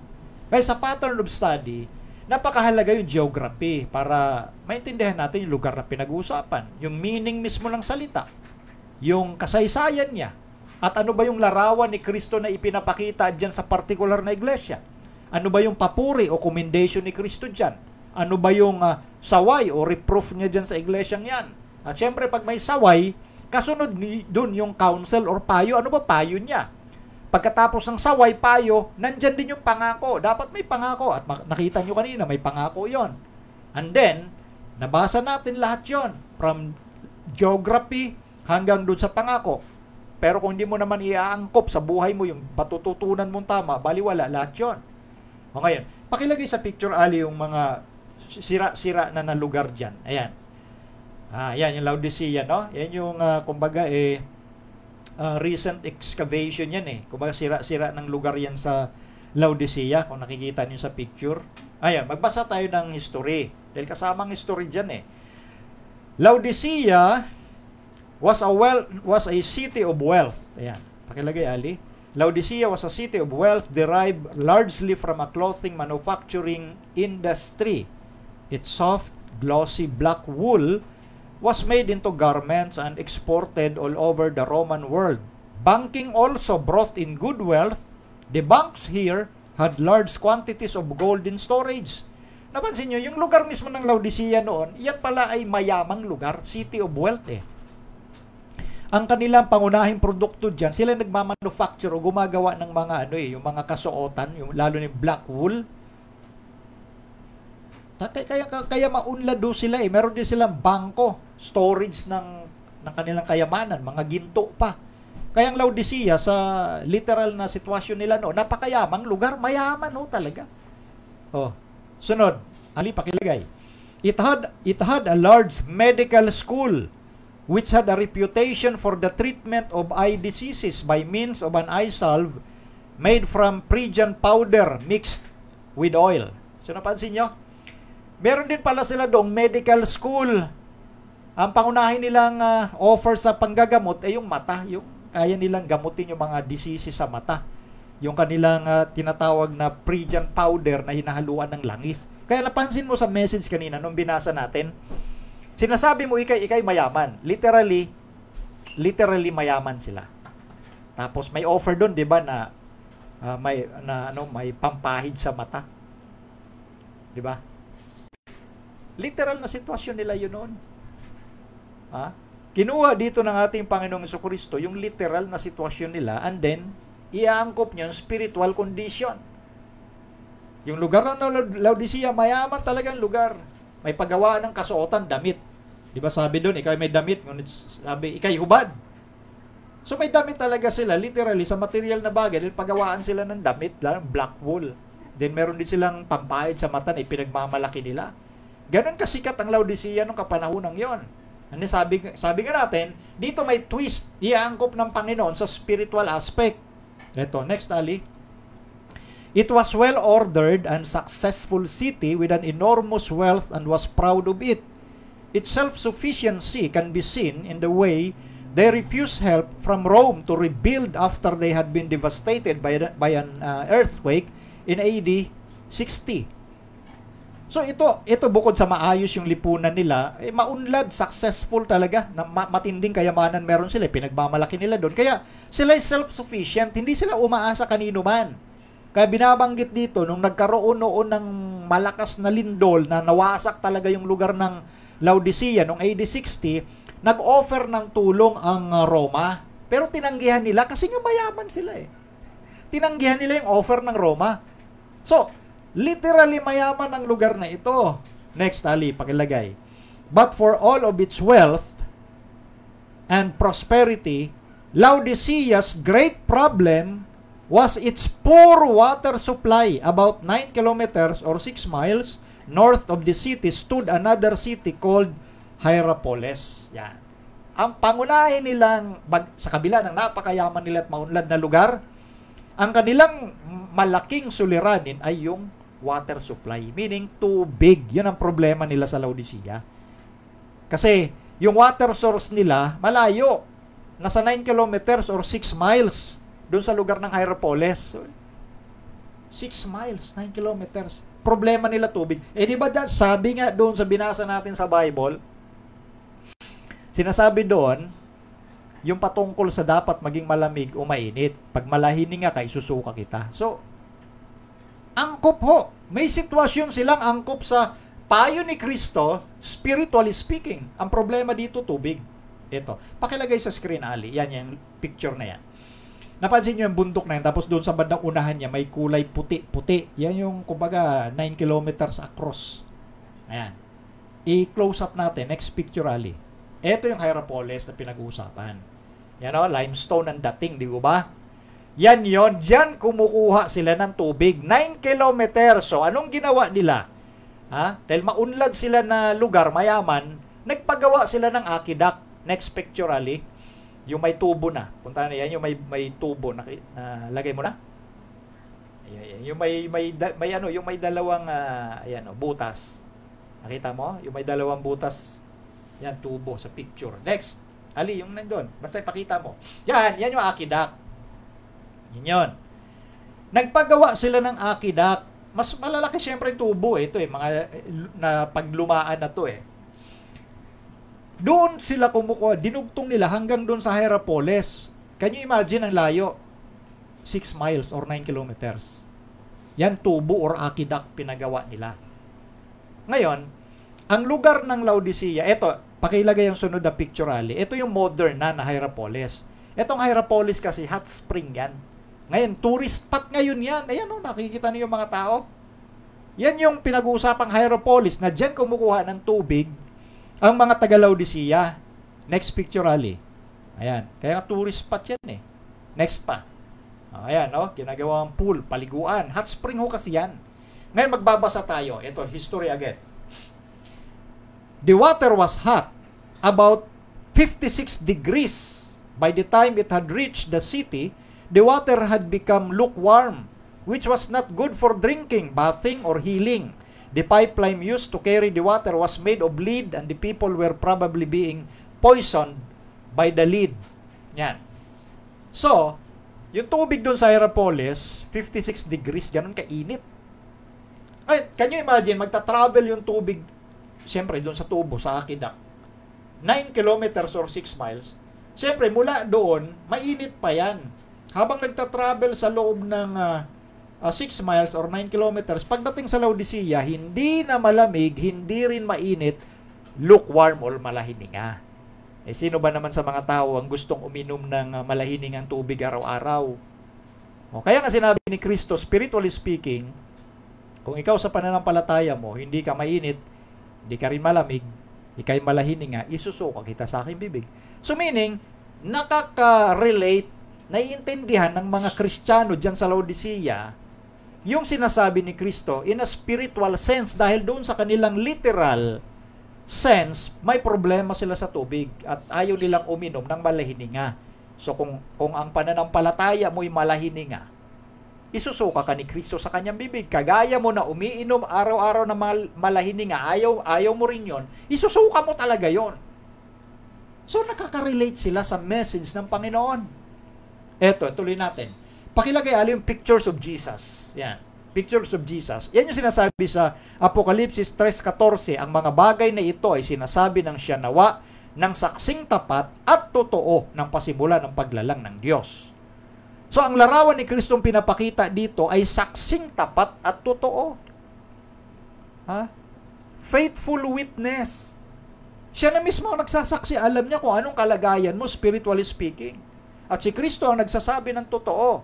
Kaya sa pattern of study, napakahalaga yung geography para maintindihan natin yung lugar na pinag-uusapan. Yung meaning mismo ng salita. Yung kasaysayan niya. At ano ba yung larawan ni Kristo na ipinapakita dyan sa particular na iglesia? Ano ba yung papuri o commendation ni Kristo dyan? Ano ba yung saway o reproof niya dyan sa iglesyang yan? At syempre, pag may saway, kasunod dun yung counsel or payo. Ano ba payo niya? Pagkatapos ng saway, payo, nandyan din yung pangako. Dapat may pangako. At nakita nyo kanina, may pangako yon. And then, nabasa natin lahat yon. From geography hanggang dun sa pangako. Pero kung hindi mo naman iaangkop sa buhay mo yung patututunan mong tama, baliwala lahat yon. O ngayon, pakilagay sa picture, Ali, yung mga sira-sira na lugar dyan. Ayan. Yan yung Laodicea, no? Yan yung, kumbaga, recent excavation yan eh. Kumbaga sira-sira ng lugar yan sa Laodicea, kung nakikita niyo sa picture. Ayan, magbasa tayo ng history. Dahil kasamang history dyan eh. Laodicea was a city of wealth. Ayan, pakilagay, Ali. Laodicea was a city of wealth derived largely from a clothing manufacturing industry. Its soft, glossy black wool was made into garments and exported all over the Roman world. Banking also brought in good wealth. The banks here had large quantities of gold in storage. Napansin nyo, yung lugar mismo ng Laodicea noon, yan pala ay mayamang lugar, city of wealth eh. Ang kanilang pangunahing produkto dyan, sila nagmamanufacture o gumagawa ng mga yung mga kasuotan, yung, lalo ni black wool. Kaya maunlad do sila eh. Meron din silang bangko, storage ng kanilang kayamanan, mga ginto pa. Kaya ang Laodicea sa literal na sitwasyon nila no, napakayamang lugar, mayaman ho talaga. Sunod, Ali, pakilagay. It had a large medical school which had a reputation for the treatment of eye diseases by means of an eye salve made from Phrygian powder mixed with oil. So napansin nyo? Meron din pala sila doong medical school. Ang pangunahin nilang offer sa panggagamot ay yung mata. Yung kaya nilang gamutin yung mga diseases sa mata. Yung kanilang tinatawag na Phrygian powder na hinahaluan ng langis. Kaya napansin mo sa message kanina nung binasa natin, sinasabi mo ikay mayaman. Literally mayaman sila. Tapos may offer doon, 'di ba, na may pampahid sa mata. 'Di ba? Literal na sitwasyon nila 'yun noon. Kinuha dito ng ating Panginoong Jesucristo yung literal na sitwasyon nila and then iaangkop niya yung spiritual condition. Yung lugar ng Laodicea, mayaman talagang lugar. May paggawa ng kasuotan, damit. Di ba sabi doon, ikaw may damit, ngunit sabi, ikay hubad. So may damit talaga sila, literally, sa material na bagay, dahil pagawaan sila ng damit, black wool. Then meron din silang pampahid sa mata na ipinagmamalaki nila. Ganon kasikat ang Laodicea nung kapanahon ng yon. Ano sabi nga natin, dito may twist, iangkop ng Panginoon sa spiritual aspect. Ito, next Ali. It was well-ordered and successful city with an enormous wealth and was proud of it. Its self-sufficiency can be seen in the way they refused help from Rome to rebuild after they had been devastated by an earthquake in AD 60. So ito bukod sa maayos yung lipunan nila, maunlad, successful talaga, na matinding kayamanan meron sila, pinagmamalaki nila doon. Kaya sila self-sufficient, hindi sila umaasa kanino man. Kaya binabanggit dito, nung nagkaroon noon ng malakas na lindol na nawasak talaga yung lugar ng Laodicea noong AD 60, nag-offer ng tulong ang Roma. Pero tinanggihan nila kasi nga mayaman sila eh. Tinanggihan nila yung offer ng Roma. So, literally mayaman ang lugar na ito. Next, Ali, pakilagay. But for all of its wealth and prosperity, Laodicea's great problem was its poor water supply. About 9 kilometers or 6 miles north of the city stood another city called Hierapolis. Yan. Ang pangunahin nilang, sa kabila ng napakayaman nila at maunlad na lugar, ang kanilang malaking suliranin ay yung water supply. Meaning, tubig. Yun ang problema nila sa Laodicea. Kasi, yung water source nila, malayo. Nasa 9 kilometers or 6 miles doon sa lugar ng Hierapolis. 6 miles, 9 kilometers. Problema nila tubig. Di ba sabi nga doon sa binasa natin sa Bible, sinasabi doon, yung patungkol sa dapat maging malamig o mainit. Pag malahining nga ka, isusuka kita. So, angkop ho. May sitwasyon silang angkop sa payo ni Kristo, spiritually speaking. Ang problema dito, tubig. Ito. Pakilagay sa screen, Ali. Yan yung picture na yan. Napansin nyo yung bundok na yan. Tapos doon sa bandang unahan niya, may kulay puti-puti. Yan yung, kumbaga, 9 kilometers across. Ayan. I-close up natin. Next picture, Ali. Ito yung Hierapolis na pinag-uusapan. Yan o, limestone ang dating, di ba? Yan yon, diyan kumukuha sila ng tubig. 9 kilometers. So, anong ginawa nila? Dahil maunlad sila na lugar, mayaman, nagpagawa sila ng aqueduct. Next picture, Ali. Yung may tubo na. Punta na yan, yung may tubo na lagay mo na. Ayan, yung may dalawang butas. Nakita mo? Yung may dalawang butas. Yan, tubo sa picture. Next. Ali, yung nandun. Basta ipakita mo. Yan yung aqueduct. Yan. Nagpagawa sila ng aqueduct. Mas malalaki syempre yung tubo. Ito mga na paglumaan na to eh. Doon sila kumukuha. Dinugtong nila hanggang doon sa Hierapolis. Can you imagine ang layo? 6 miles or 9 kilometers. Yan tubo or aqueduct pinagawa nila. Ngayon, ang lugar ng Laodicea, ito, pakilagay yung sunod na picture, Ali. Ito yung modern na Hierapolis. Itong Hierapolis kasi, hot spring yan. Ngayon, tourist spot ngayon yan. Ayan o, nakikita niyo yung mga tao. Yan yung pinag-uusapang Hierapolis na dyan kumukuha ng tubig ang mga taga-Laodicea. Next picture, Ali. Ayan. Kaya tourist spot yan eh. Next pa. Ayan, no? Ginagawang pool, paliguan. Hot spring ho kasi yan. Ngayon, magbabasa tayo. Ito, history again. The water was hot, about 56 degrees. By the time it had reached the city, the water had become lukewarm, which was not good for drinking, bathing, or healing. The pipeline used to carry the water was made of lead, and the people were probably being poisoned by the lead. Yan. So, yung tubig doon sa Hierapolis, 56 degrees, ganun kainit. Ay, can you imagine, magta-travel yung tubig, siyempre, doon sa tubo, sa aqueduct. 9 kilometers or 6 miles. Siyempre, mula doon, mainit pa yan. Habang nagta-travel sa loob ng 6 miles or 9 kilometers, pagdating sa Laodicea, hindi na malamig, hindi rin mainit, lukewarm or malahininga. Sino ba naman sa mga tao ang gustong uminom ng malahiningang tubig araw-araw? Kaya nga sinabi ni Kristo, spiritually speaking, Kung ikaw sa pananampalataya mo, hindi ka mainit, hindi ka rin malamig, ikay malahininga, isusuka kita sa aking bibig. So meaning, nakaka-relate, naiintindihan ng mga Kristiyano dyan sa Laodicea, yung sinasabi ni Kristo in a spiritual sense dahil doon sa kanilang literal sense, may problema sila sa tubig at ayaw nilang uminom ng malahininga. So kung ang pananampalataya mo'y malahininga, isusuka ka ni Kristo sa kanyang bibig. Kagaya mo na umiinom araw-araw na malahininga, ayaw mo rin yon, isusuka mo talaga yon. So nakaka-relate sila sa message ng Panginoon. Eto, tuloy natin. Pakilagay yung pictures of Jesus. Yan. Pictures of Jesus. Yan yung sinasabi sa Apokalipsis 3:14. Ang mga bagay na ito ay sinasabi ng siya nawa ng saksing tapat at totoo ng pasimulan ng paglalang ng Diyos. So, ang larawan ni Kristong pinapakita dito ay saksing tapat at totoo. Faithful witness. Siya na mismo ang nagsasaksi. Alam niya kung anong kalagayan mo, spiritually speaking. At si Kristo ang nagsasabi ng totoo.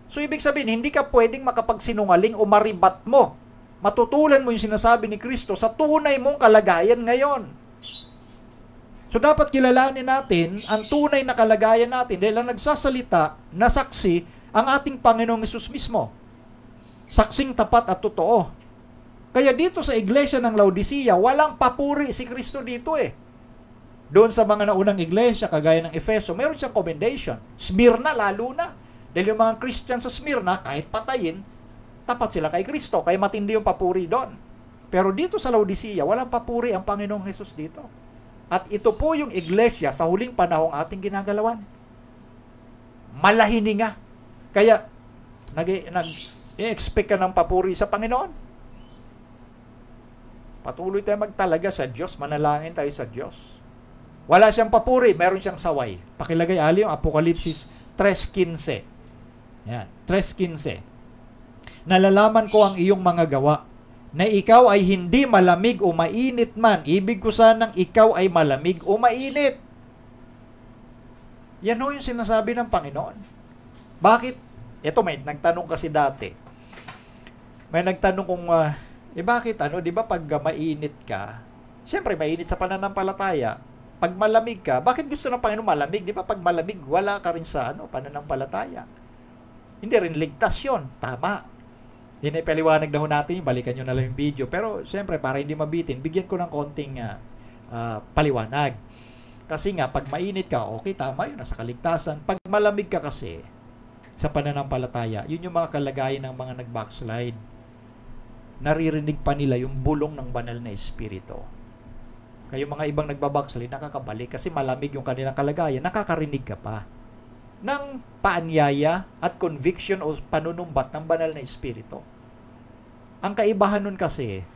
So, ibig sabihin, hindi ka pwedeng makapagsinungaling o maribat mo. Matutulan mo yung sinasabi ni Kristo sa tunay mong kalagayan ngayon. So, dapat kilalanin natin ang tunay na kalagayan natin dahil ang nagsasalita na saksi ang ating Panginoong Hesus mismo. Saksing tapat at totoo. Kaya dito sa iglesia ng Laodicea, walang papuri si Kristo dito eh. Doon sa mga naunang iglesia, kagaya ng Efeso, meron siyang commendation. Smyrna, lalo na. Dahil yung mga Christian sa Smyrna, kahit patayin, tapat sila kay Kristo. Kaya matindi yung papuri doon. Pero dito sa Laodicea, walang papuri ang Panginoong Hesus dito. At ito po yung iglesia sa huling panahong ating ginagalawan. Malahininga. Kaya, nag-expect ka ng papuri sa Panginoon. Patuloy tayo magtalaga sa Diyos. Manalangin tayo sa Diyos. Wala siyang papuri, meron siyang saway. Pakilagay yung Apokalipsis 3:15. Yan, 3:15. Nalalaman ko ang iyong mga gawa, na ikaw ay hindi malamig o mainit man. Ibig ko sanang ikaw ay malamig o mainit. Yan yung sinasabi ng Panginoon. Bakit? Ito may nagtanong kasi dati. May nagtanong kung, bakit di ba pag mainit ka, siyempre mainit sa pananampalataya. Pag malamig ka, bakit gusto ng Panginoon malamig? Di ba pag malamig, wala ka rin sa pananampalataya. Hindi rin ligtas yun. Tama. Paliwanag na ho natin, balikan nyo na lang yung video. Pero, siyempre, para hindi mabitin, bigyan ko ng konting paliwanag. Kasi nga, pag mainit ka, okay, tama yun, nasa kaligtasan. Pag malamig ka kasi, sa pananampalataya, yun yung mga kalagayan ng mga nag-backslide. Naririnig pa nila yung bulong ng banal na espiritu. Kaya yung mga ibang nagbabackslide, nakakabalik kasi malamig yung kanilang kalagayan, nakakarinig ka pa ng paanyaya at conviction o panunumbat ng banal na espiritu. Ang kaibahan nun kasi,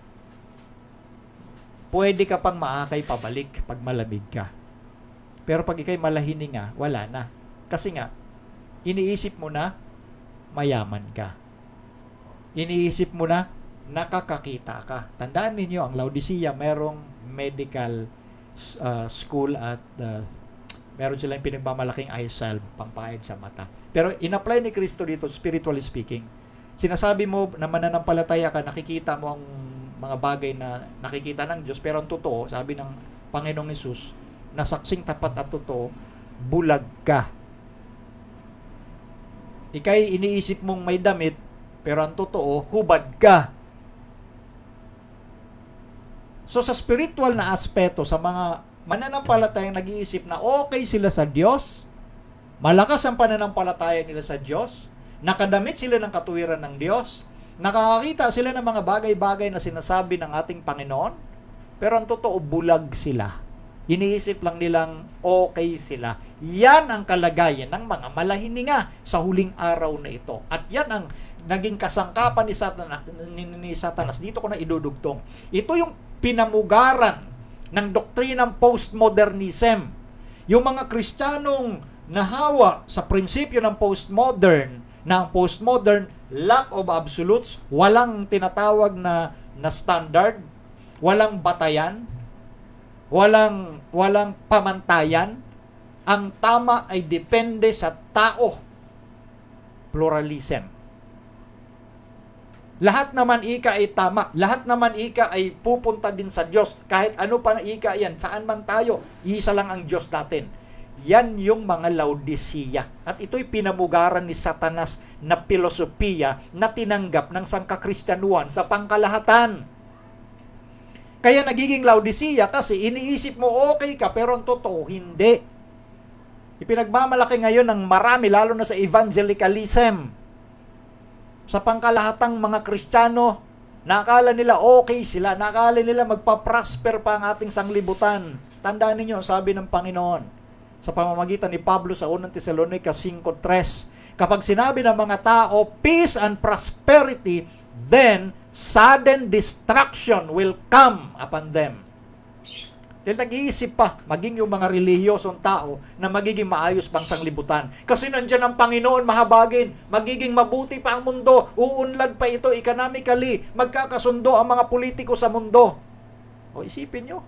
pwede ka pang maakay pabalik pag malamig ka. Pero pag ikay malahininga, wala na. Kasi nga, iniisip mo na, mayaman ka. Iniisip mo na, nakakakita ka. Tandaan ninyo, ang Laodicea, merong medical school at meron silang pinagmamalaking eye salve, pampahid sa mata. Pero in-apply ni Kristo dito, spiritually speaking, sinasabi mo na mananampalataya ka, nakikita mo ang mga bagay na nakikita ng Diyos, pero ang totoo, sabi ng Panginoong Hesus, na saksing tapat at totoo, bulag ka. Ikay iniisip mong may damit, pero ang totoo, hubad ka. So sa spiritual na aspeto, sa mga mananampalatayang nag-iisip na okay sila sa Diyos, malakas ang pananampalataya nila sa Diyos, nakadamit sila ng katuwiran ng Diyos, nakakakita sila ng mga bagay-bagay na sinasabi ng ating Panginoon, pero ang totoo, bulag sila. Iniisip lang nilang okay sila. Yan ang kalagayan ng mga malahininga sa huling araw na ito. At yan ang naging kasangkapan ni Satanas. Dito ko na idudugtong. Ito yung pinamugaran ng doktrinang postmodernism. Yung mga Kristiyanong nahawa sa prinsipyo ng postmodern, na ang postmodern, lack of absolutes, walang tinatawag na standard, walang batayan, walang pamantayan. Ang tama ay depende sa tao. Pluralism. Lahat naman ika ay tama. Lahat naman ika ay pupunta din sa Diyos. Kahit ano pa na ika yan, saan man tayo, isa lang ang Diyos natin. Yan yung mga Laodicea. At ito'y pinamugaran ni Satanas na pilosopiya na tinanggap ng sangkakristyanuhan sa pangkalahatan. Kaya nagiging Laodicea kasi iniisip mo okay ka, pero ang totoo, hindi. Ipinagmamalaki ngayon ng marami, lalo na sa evangelicalism. Sa pangkalahatang mga Kristiyano, nakala nila okay sila, nakala nila magpa-prosper pa ang ating sanglibutan. Tandaan ninyo, sabi ng Panginoon, sa pamamagitan ni Pablo sa 1 Tesalonica 5:3, kapag sinabi ng mga tao, peace and prosperity, then sudden destruction will come upon them. Dahil nag-iisip pa, maging yung mga relihiyosong tao na magiging maayos pang sanglibutan. Kasi nandiyan ang Panginoon mahabagin, magiging mabuti pa ang mundo, uunlad pa ito economically, magkakasundo ang mga politiko sa mundo. O isipin nyo,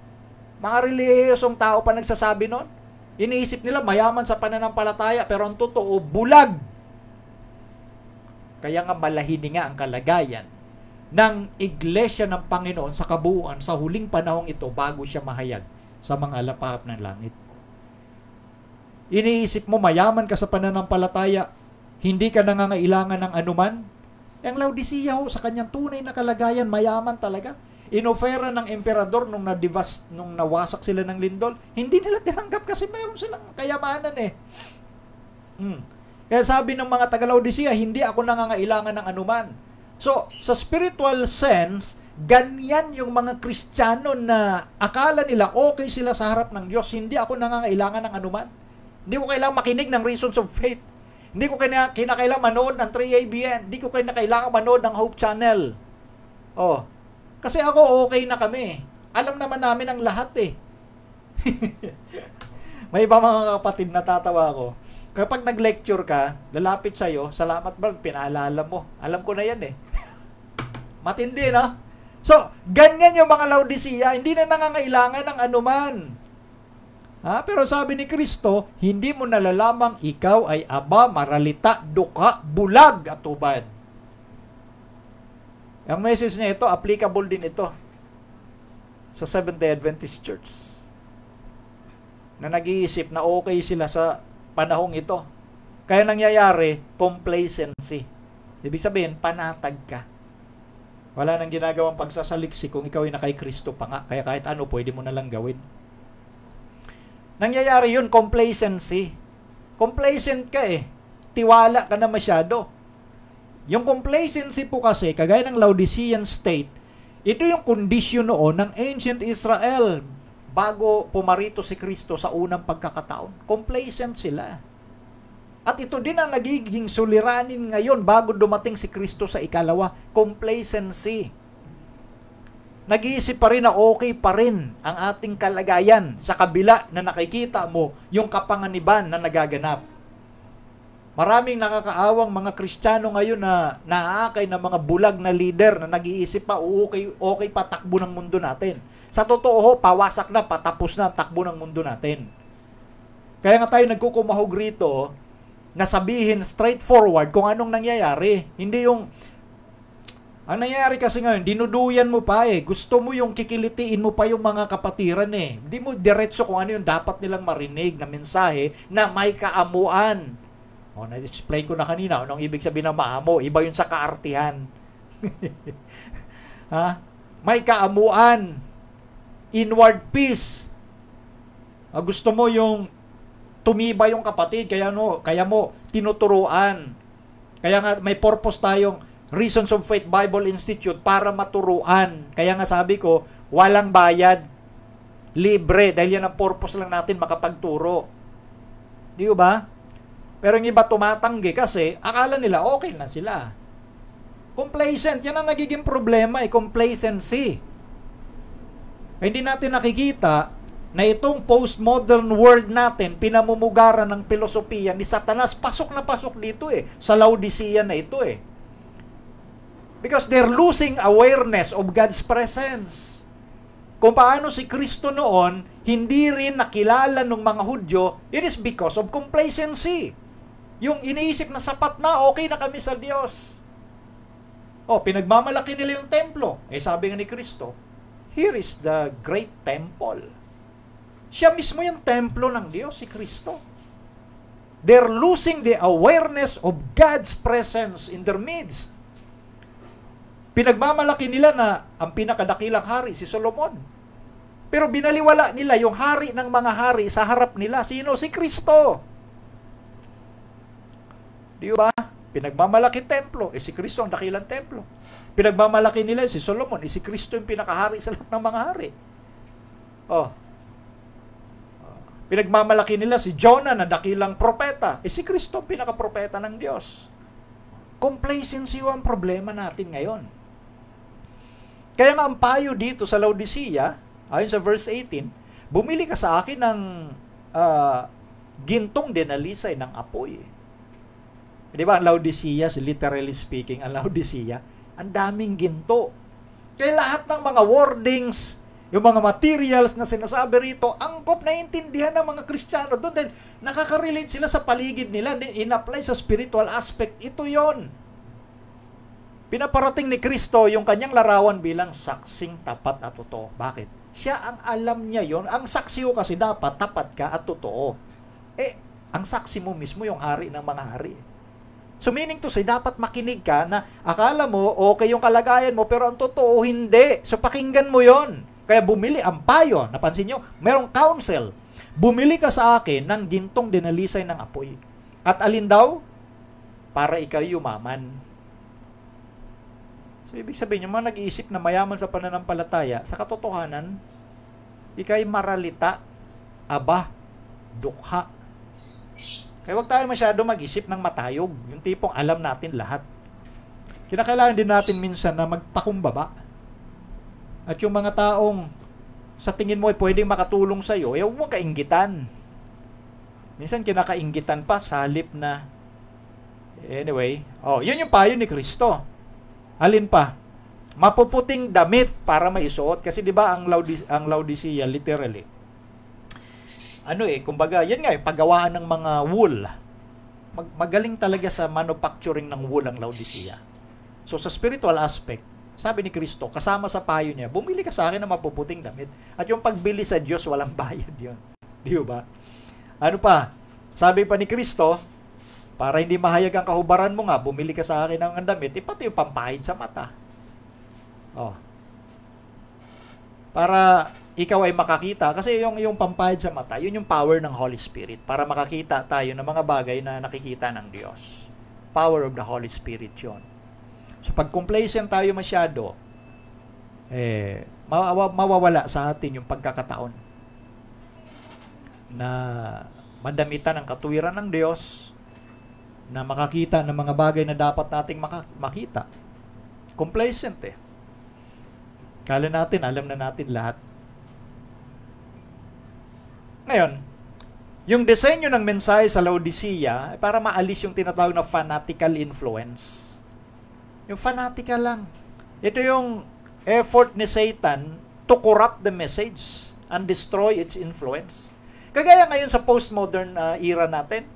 mga relihiyosong tao pa nagsasabi nun, iniisip nila mayaman sa pananampalataya, pero ang totoo, bulag. Kaya nga malahini nga ang kalagayan ng iglesia ng Panginoon sa kabuuan sa huling panahong ito bago siya mahayag sa mga alapahap ng langit. Iniisip mo mayaman ka sa pananampalataya, hindi ka nangangailangan ng anuman. Ang Laodicea ho, sa kanyang tunay na kalagayan, mayaman talaga. Inofera ng emperador nung nawasak sila ng lindol, hindi nila tinanggap kasi mayroon silang kayamanan eh. Kaya sabi ng mga taga-Laodicea, hindi ako nangangailangan ng anuman. So, sa spiritual sense, ganyan yung mga Kristiyano na akala nila okay sila sa harap ng Diyos. Hindi ako nangangailangan ng anuman. Hindi ko kailangan makinig ng Reasons of Faith. Hindi ko kinakailangan manood ng 3ABN. Hindi ko kinakailangan manood ng Hope Channel. Oh, kasi ako okay na kami. Alam naman namin ang lahat eh. May iba mga kapatid natatawa ako. Kapag nag-lecture ka, lalapit sa'yo, salamat Brad, pinaalala mo. Alam ko na yan eh. Matindi, no? So, ganyan yung mga Laodicea, hindi na nangangailangan ng anuman. Pero sabi ni Kristo, hindi mo nalalamang ikaw ay aba, maralita, duka, bulag at tubad. Ang message niya ito, applicable din ito sa Seventh-day Adventist Church. Na nag-iisip na okay sila sa panahong ito. Kaya nangyayari, complacency. Ibig sabihin, panatag ka. Wala nang ginagawang pagsasaliksi kung ikaw ay nakay Kristo pa nga. Kaya kahit ano, pwede mo na lang gawin. Nangyayari yun, complacency. Complacent ka eh. Tiwala ka na masyado. Yung complacency po kasi, kagaya ng Laodicean state, ito yung kondisyon noon ng ancient Israel bago pumarito si Kristo sa unang pagkakataon. Complacent sila. At ito din ang nagiging suliranin ngayon bago dumating si Kristo sa ikalawa. Complacency. Nag-iisip pa rin na okay pa rin ang ating kalagayan sa kabila na nakikita mo yung kapanganiban na nagaganap. Maraming nakakaawang mga Kristiyano ngayon na naaakay ng mga bulag na leader na nag-iisip pa, okay pa takbo ng mundo natin. Sa totoo, pawasak na, patapos na ang takbo ng mundo natin. Kaya nga tayo nagkukumahog rito na sabihin straightforward kung anong nangyayari. Hindi yung, ang nangyayari kasi ngayon, dinuduyan mo pa eh. Gusto mo yung kikilitiin mo pa yung mga kapatiran eh. Hindi mo diretso kung ano yung dapat nilang marinig na mensahe na may kaamuan. Na-explain ko na kanina, anong ibig sabihin ng maamo? Iba yun sa kaartihan. May kaamuan. Inward peace. Gusto mo yung tumibay yung kapatid, kaya mo tinuturuan. Kaya nga may purpose tayong Reasons of Faith Bible Institute para maturuan. Kaya nga sabi ko, walang bayad. Libre. Dahil yan ang purpose lang natin, makapagturo. Di ba? Pero yung iba tumatanggi kasi akala nila okay na sila. Complacent. Yan ang nagiging problema, complacency. Hindi natin nakikita na itong postmodern world natin, pinamumugaran ng filosofiya ni Satanas, pasok na pasok dito sa Laodicea na ito Because they're losing awareness of God's presence. Kung paano si Kristo noon, hindi rin nakilala ng mga Hudyo, it is because of complacency. Yung iniisip na sapat na, okay na kami sa Diyos. Pinagmamalaki nila yung templo. Sabi nga ni Kristo, here is the great temple. Siya mismo yung templo ng Diyos, si Kristo. They're losing the awareness of God's presence in their midst. Pinagmamalaki nila na ang pinakadakilang hari, si Solomon. Pero binaliwala nila yung hari ng mga hari sa harap nila. Sino? Si Kristo. Di ba? Pinagmamalaki templo, si Kristo ang dakilang templo. Pinagmamalaki nila si Solomon, si Kristo yung pinakahari sa lahat ng mga hari. Pinagmamalaki nila si Jonah na dakilang propeta, si Kristo ang pinakapropeta ng Diyos. Complacency ang problema natin ngayon. Kaya nga ang payo dito sa Laodicea, ayon sa verse 18, bumili ka sa akin ng gintong dinalisay ng apoy. Di ba, ang Laodicea, literally speaking, ang Laodicea, ang daming ginto. Kaya lahat ng mga wordings, yung mga materials na sinasabi rito, angkop na intindihan ng mga Kristiyano doon dahil nakaka-relate sila sa paligid nila, in-apply sa spiritual aspect. Ito yon. Pinaparating ni Kristo yung kanyang larawan bilang saksing tapat at totoo. Bakit? Siya ang alam niya yon. Ang saksi ko kasi dapat tapat ka at totoo. Ang saksi mo mismo yung hari ng mga hari. So meaning to say, dapat makinig ka na akala mo okay yung kalagayan mo pero ang totoo hindi. So pakinggan mo yon. Kaya bumili ang payo. Napansin nyo? Merong counsel. Bumili ka sa akin ng gintong dinalisay ng apoy. At alin daw? Para ikaw yumaman. So ibig sabihin, yung mga nag-iisip na mayaman sa pananampalataya, sa katotohanan, ikay maralita, aba, dukha. Kaya huwag tayo masyado mag-isip ng matayog. Yung tipong alam natin lahat. Kinakailangan din natin minsan na magpakumbaba. At yung mga taong sa tingin mo ay pwedeng makatulong sa iyo, huwag mo kainggitan. Minsan kinakainggitan pa sa halip na anyway, yun yung payo ni Kristo. Alin pa? Mapuputing damit para maisuot kasi 'di ba ang Laodicea literally. Kumbaga, yan nga, paggawaan ng mga wool. Magaling talaga sa manufacturing ng wool ang Laodicea. So sa spiritual aspect, sabi ni Kristo, kasama sa payo niya, bumili ka sa akin ng mapuputing damit. At yung pagbili sa Diyos, walang bayad yun. Di ba? Ano pa? Sabi pa ni Kristo, para hindi mahayag ang kahubaran mo nga, bumili ka sa akin ng damit, pati yung pampahid sa mata. Para ikaw ay makakita, kasi yung pampahid sa mata, yun yung power ng Holy Spirit, para makakita tayo ng mga bagay na nakikita ng Diyos. Power of the Holy Spirit yun. So pag complacent tayo masyado, mawawala sa atin yung pagkakataon na madamitan ng katuwiran ng Diyos, na makakita ng mga bagay na dapat nating makita. Complacent Kala natin, alam na natin lahat. Ngayon, yung disenyo ng mensahe sa Laodicea para maalis yung tinatawag na fanatical influence. Yung fanatical lang. Ito yung effort ni Satan to corrupt the message and destroy its influence. Kagaya ngayon sa postmodern era natin,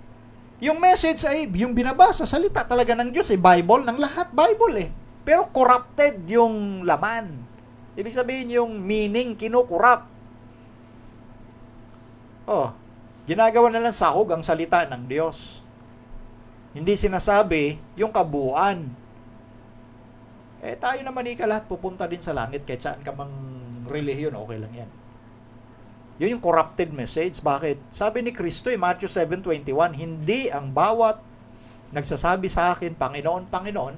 yung message ay yung binabasa, salita talaga ng Diyos, Bible, ng lahat Bible Pero corrupted yung laman. Ibig sabihin yung meaning kinukurap. Ginagawa na lang sahog ang salita ng Diyos. Hindi sinasabi yung kabuuan. Tayo naman lahat pupunta din sa langit kahit saan ka mang relihiyon, okay lang yan. Yun yung corrupted message. Bakit? Sabi ni Kristo Matthew 7:21, hindi ang bawat nagsasabi sa akin, Panginoon, Panginoon,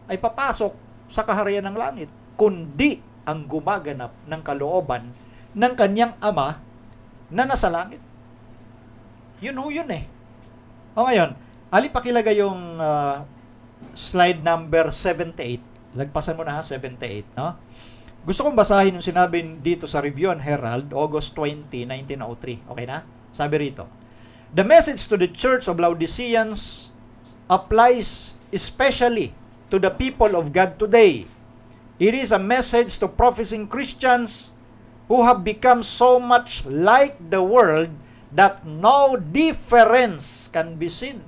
ay papasok sa kaharian ng langit, kundi ang gumaganap ng kalooban ng kanyang Ama na nasa langit. Yun ngayon, pakilagay yung slide number 78. Lagpasan mo na 78, no? Gusto kong basahin yung sinabi dito sa Review and Herald, August 20, 1903. Okay na? Sabi rito, the message to the Church of Laodiceans applies especially to the people of God today. It is a message to professing Christians who have become so much like the world that no difference can be seen.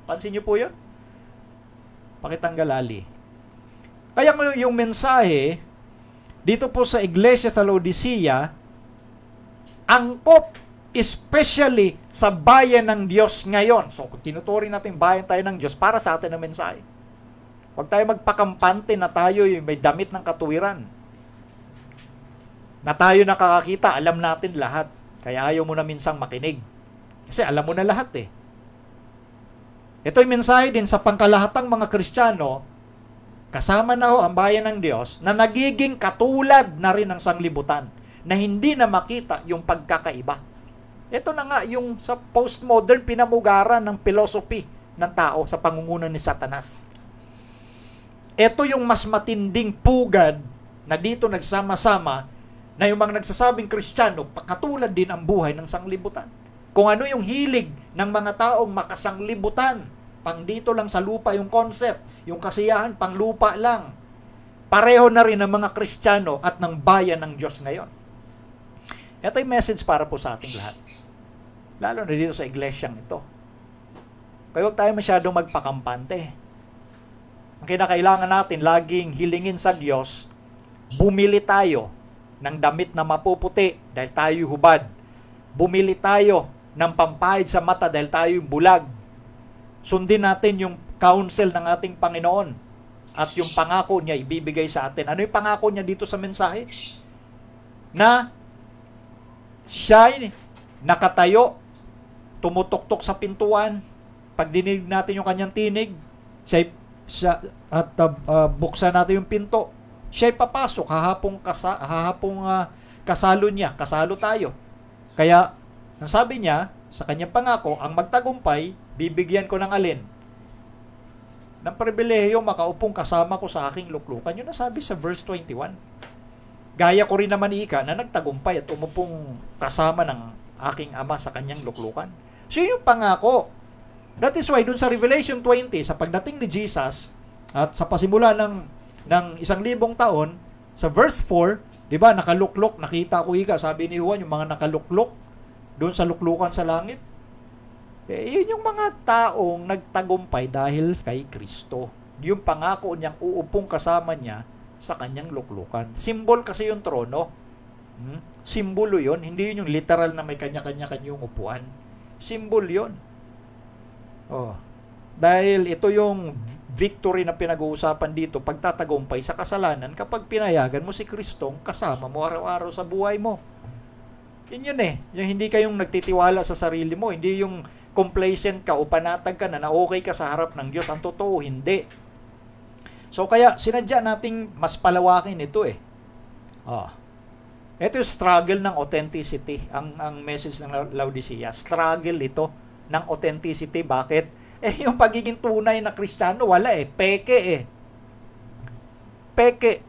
Pansin niyo po yun? Pakitanggal ali. Kaya yung mensahe dito po sa iglesia sa Laodicea, angkop especially sa bayan ng Diyos ngayon. So, kung tinuturing natin bayan tayo ng Diyos, para sa atin ang mensahe. Huwag tayo magpakampante na tayo may damit ng katuwiran. Na tayo nakakakita, alam natin lahat. Kaya ayaw mo na minsang makinig. Kasi alam mo na lahat eh. Ito'y mensahe din sa pangkalahatang mga Kristiyano, kasama na ho ang bayan ng Diyos, na nagiging katulad na rin ng sanglibutan, na hindi na makita yung pagkakaiba. Ito na nga yung sa postmodern pinamugaran ng philosophy ng tao sa pangunguna ni Satanas. Ito yung mas matinding pugad na dito nagsama-sama na yung mga nagsasabing Kristiyano, katulad din ang buhay ng sanglibutan. Kung ano yung hilig ng mga taong makasanglibutan, pang dito lang sa lupa yung concept, yung kasiyahan pang lupa lang. Pareho na rin ng mga Kristiyano at ng bayan ng Diyos ngayon. Ito yung message para po sa ating lahat. Lalo na dito sa iglesyang ito. Kaya huwag tayo masyadong magpakampante. Ang kinakailangan natin, laging hilingin sa Diyos, bumili tayo ng damit na mapuputi dahil tayo hubad. Bumili tayo ng pampahid sa mata dahil tayo bulag. Sundin natin yung counsel ng ating Panginoon at yung pangako niya ibibigay sa atin. Ano yung pangako niya dito sa mensahe? Na siya nakatayo, tumutok-tok sa pintuan, pag dinig natin yung kanyang tinig, buksan natin yung pinto, siya'y papasok, kasalo niya, kasalo tayo. Kaya, ang sabi niya, sa kanyang pangako, ang magtagumpay, bibigyan ko ng alin? Ng pribilehiyo makaupong kasama ko sa aking luklukan. Yun nasabi sa verse 21. Gaya ko rin naman ika na nagtagumpay at umupong kasama ng aking ama sa kanyang luklukan. So yung pangako. That is why dun sa Revelation 20, sa pagdating ni Jesus at sa pasimula ng 1,000 taon, sa verse 4, di ba, nakaluklok, nakita ko ika, sabi ni Juan, yung mga nakaluklok doon sa luklukan sa langit. Yun yung mga taong nagtagumpay dahil kay Kristo. Yung pangako niyang uupong kasama niya sa kanyang luklukan. Simbol kasi yung trono. Simbolo yun. Hindi yun yung literal na may kanya-kanya kanyang upuan. Simbol yun. Dahil ito yung victory na pinag-uusapan dito, pagtatagumpay sa kasalanan kapag pinayagan mo si Kristong kasama mo araw-araw sa buhay mo. Yun eh. Yung hindi kayong nagtitiwala sa sarili mo. Hindi yung complacent ka o panatag ka na okay ka sa harap ng Diyos. Ang totoo, hindi. So kaya sinadya nating mas palawakin ito eh. Ito yung struggle ng authenticity. Ang message ng Laodicea. Struggle ito ng authenticity. Bakit? Yung pagiging tunay na Kristiyano, wala eh. Peke eh. Peke.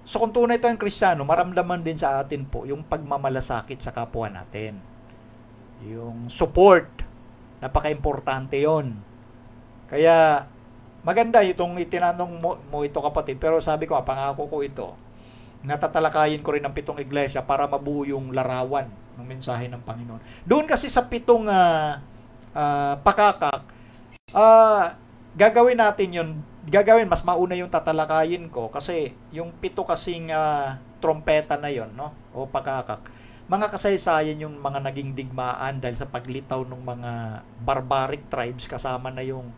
So kung tunay tayong Kristiyano, maramdaman din sa atin po yung pagmamalasakit sa kapwa natin. Yung support. Napaka-importante yon. Kaya maganda itong itinanong mo ito kapatid. Pero sabi ko, pangako ko ito. Natatalakayin ko rin ng 7 iglesia para mabuo yung larawan ng mensahe ng Panginoon. Doon kasi sa 7 pakakak, gagawin natin yun. Mas mauna yung tatalakayin ko kasi yung 7 kasing trompeta na yon, no? O pakakak. Mga kasaysayan yung mga naging digmaan dahil sa paglitaw ng mga barbaric tribes kasama na yung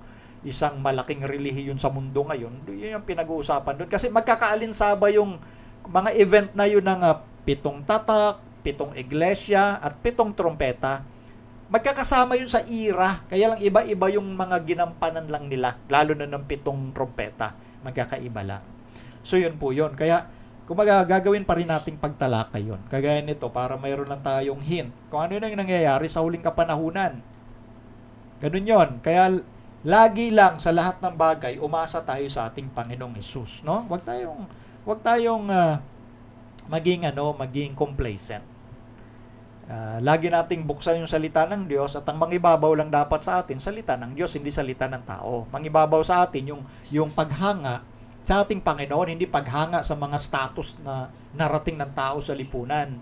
isang malaking relihiyon sa mundo ngayon. Yun yung pinag-uusapan doon. Kasi magkakaalinsaba yung mga event na yun ng 7 tatak, 7 iglesia, at 7 trompeta. Magkakasama yun sa era. Kaya lang iba-iba yung mga ginampanan lang nila. Lalo na ng 7 trompeta. Magkakaiba lang. So yun po yun. Kaya kung gagawin pa rin nating pagtalakay yun. Kagaya nito, para mayroon lang tayong hint. Kung ano yun ang nangyayari sa huling kapanahunan. Ganun yun. Kaya lagi lang sa lahat ng bagay, umasa tayo sa ating Panginoong Hesus, no? Huwag tayong maging complacent. Lagi nating buksan yung salita ng Diyos at ang mangibabaw lang dapat sa atin, salita ng Diyos, hindi salita ng tao. Mangibabaw sa atin yung paghanga sa ating Panginoon, hindi paghanga sa mga status na narating ng tao sa lipunan.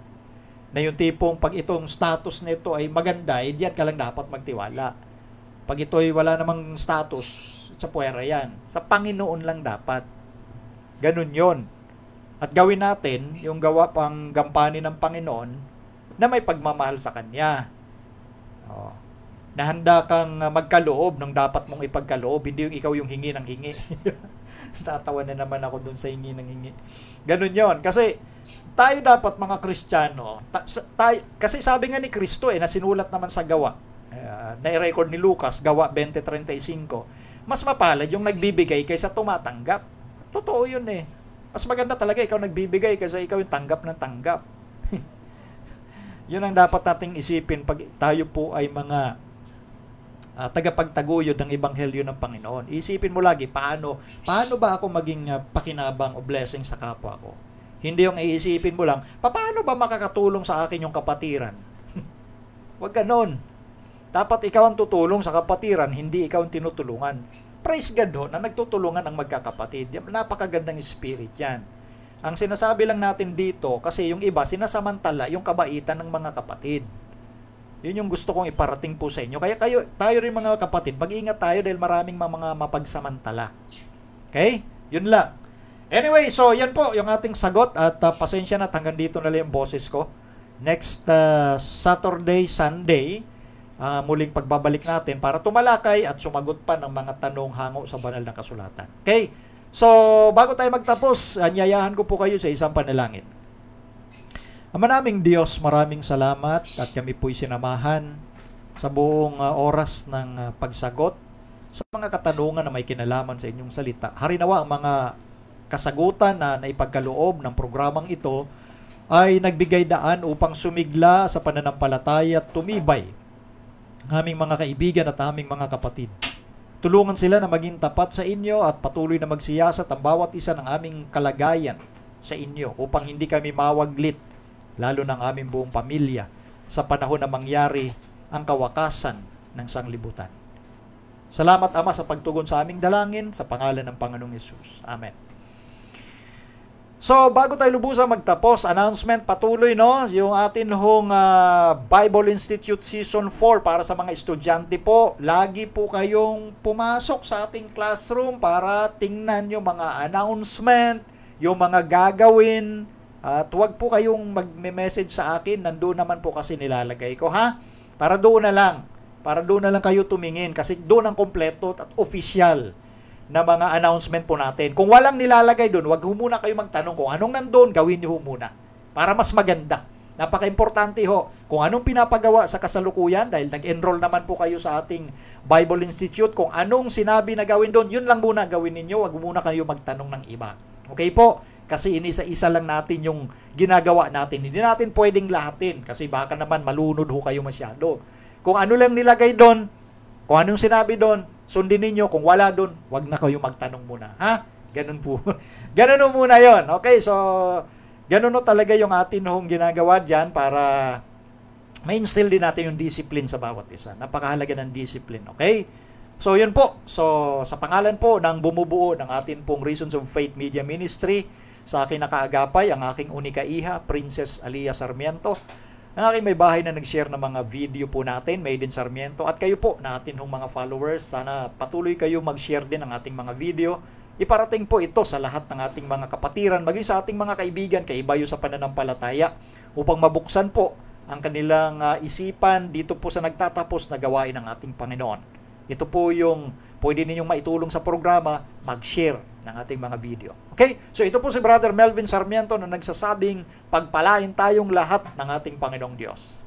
Na yung tipong pag itong status nito ay maganda, diyan ka lang dapat magtiwala. Pag ito ay wala namang status, sa puwera yan. Sa Panginoon lang dapat. Ganun yon. At gawin natin yung gawa pang gampanin ng Panginoon na may pagmamahal sa Kanya. Oh. Na handa kang magkaloob ng dapat mong ipagkaloob, hindi yung ikaw yung hingi ng hingi. Tatawa na naman ako dun sa hingi ng hingi. Ganun yon. Kasi tayo dapat mga Kristiyano, kasi sabi nga ni Kristo na sinulat naman sa gawa, na-record ni Lucas, gawa 20:35, mas mapalad yung nagbibigay kaysa tumatanggap. Totoo yun eh. Mas maganda talaga ikaw nagbibigay kaysa ikaw yung tanggap ng tanggap. Yun ang dapat nating isipin pag tayo po ay mga tagapagtaguyod ng ebanghelyo ng Panginoon. Isipin mo lagi, paano ba ako maging pakinabang o blessing sa kapwa ko? Hindi yung iisipin mo lang, paano ba makakatulong sa akin yung kapatiran? Huwag ganon. Dapat ikaw ang tutulong sa kapatiran, hindi ikaw ang tinutulungan. Praise God ho, na nagtutulungan ang magkakapatid. Napakagandang spirit yan. Ang sinasabi lang natin dito, kasi yung iba, sinasamantala yung kabaitan ng mga kapatid. Yun yung gusto kong iparating po sa inyo. Kaya tayo rin mga kapatid, mag-ingat tayo dahil maraming mga mapagsamantala. Okay? Yun lang. Anyway, so yan po yung ating sagot at pasensya na hanggang dito na lang yung boses ko. Next Saturday, Sunday, muling pagbabalik natin para tumalakay at sumagot pa ng mga tanong hango sa banal na kasulatan. Okay? So, bago tayo magtapos, anyayahan ko po kayo sa isang panalangin. Ama naming Diyos, maraming salamat at kami po'y sinamahan sa buong oras ng pagsagot sa mga katanungan na may kinalaman sa inyong salita. Harinawa ang mga kasagutan na naipagkaloob ng programang ito ay nagbigay daan upang sumigla sa pananampalataya at tumibay aming mga kaibigan at aming mga kapatid. Tulungan sila na maging tapat sa inyo at patuloy na magsiyasat ang bawat isa ng aming kalagayan sa inyo upang hindi kami mawaglit, lalo ng aming buong pamilya, sa panahon na mangyari ang kawakasan ng sanglibutan. Salamat Ama sa pagtugon sa aming dalangin sa pangalan ng Panginoong Hesus. Amen. So, bago tayo lubusang magtapos, announcement patuloy, no? Yung atin hong Bible Institute Season 4 para sa mga estudyante po. Lagi po kayong pumasok sa ating classroom para tingnan yung mga announcement, yung mga gagawin. At huwag po kayong mag-message sa akin, nandoon naman po kasi nilalagay ko, ha? Para doon na lang kayo tumingin kasi doon ang kompleto at official na mga announcement po natin. Kung walang nilalagay doon, wag ho muna kayo magtanong kung anong nandoon, gawin niyo ho muna. Para mas maganda. Napaka-importante ho. Kung anong pinapagawa sa kasalukuyan, dahil nag-enroll naman po kayo sa ating Bible Institute, kung anong sinabi na gawin doon, yun lang muna gawin ninyo. Wag muna kayo magtanong ng iba. Okay po? Kasi inisa-isa lang natin yung ginagawa natin. Hindi natin pwedeng lahatin kasi baka naman malunod ho kayo masyado. Kung ano lang nilagay doon, kung anong sinabi doon, sundin ninyo. Kung wala doon, wag na kayo magtanong muna. Ha? Ganun po. Ganun ho muna yon. Okay, so ganun ho talaga yung atin hong ginagawa dyan para ma-instill din natin yung discipline sa bawat isa. Napakahalaga ng discipline. Okay? So, yun po. So, sa pangalan po ng bumubuo ng atin pong Reasons of Faith Media Ministry, sa akin nakaagapay, ang aking unika iha, Princess Alia Sarmiento, ang aking may bahay na nag-share ng mga video po natin, Made in Sarmiento, at kayo po, natin hong mga followers, sana patuloy kayo mag-share din ng ating mga video. Iparating po ito sa lahat ng ating mga kapatiran, maging sa ating mga kaibigan, kaibayo sa pananampalataya, upang mabuksan po ang kanilang isipan dito po sa nagtatapos na gawain ng ating Panginoon. Ito po yung pwede ninyong maitulong sa programa, mag-share ng ating mga video. Okay? So ito po si Brother Melvin Sarmiento na nagsasabing pagpalain tayong lahat ng ating Panginoong Diyos.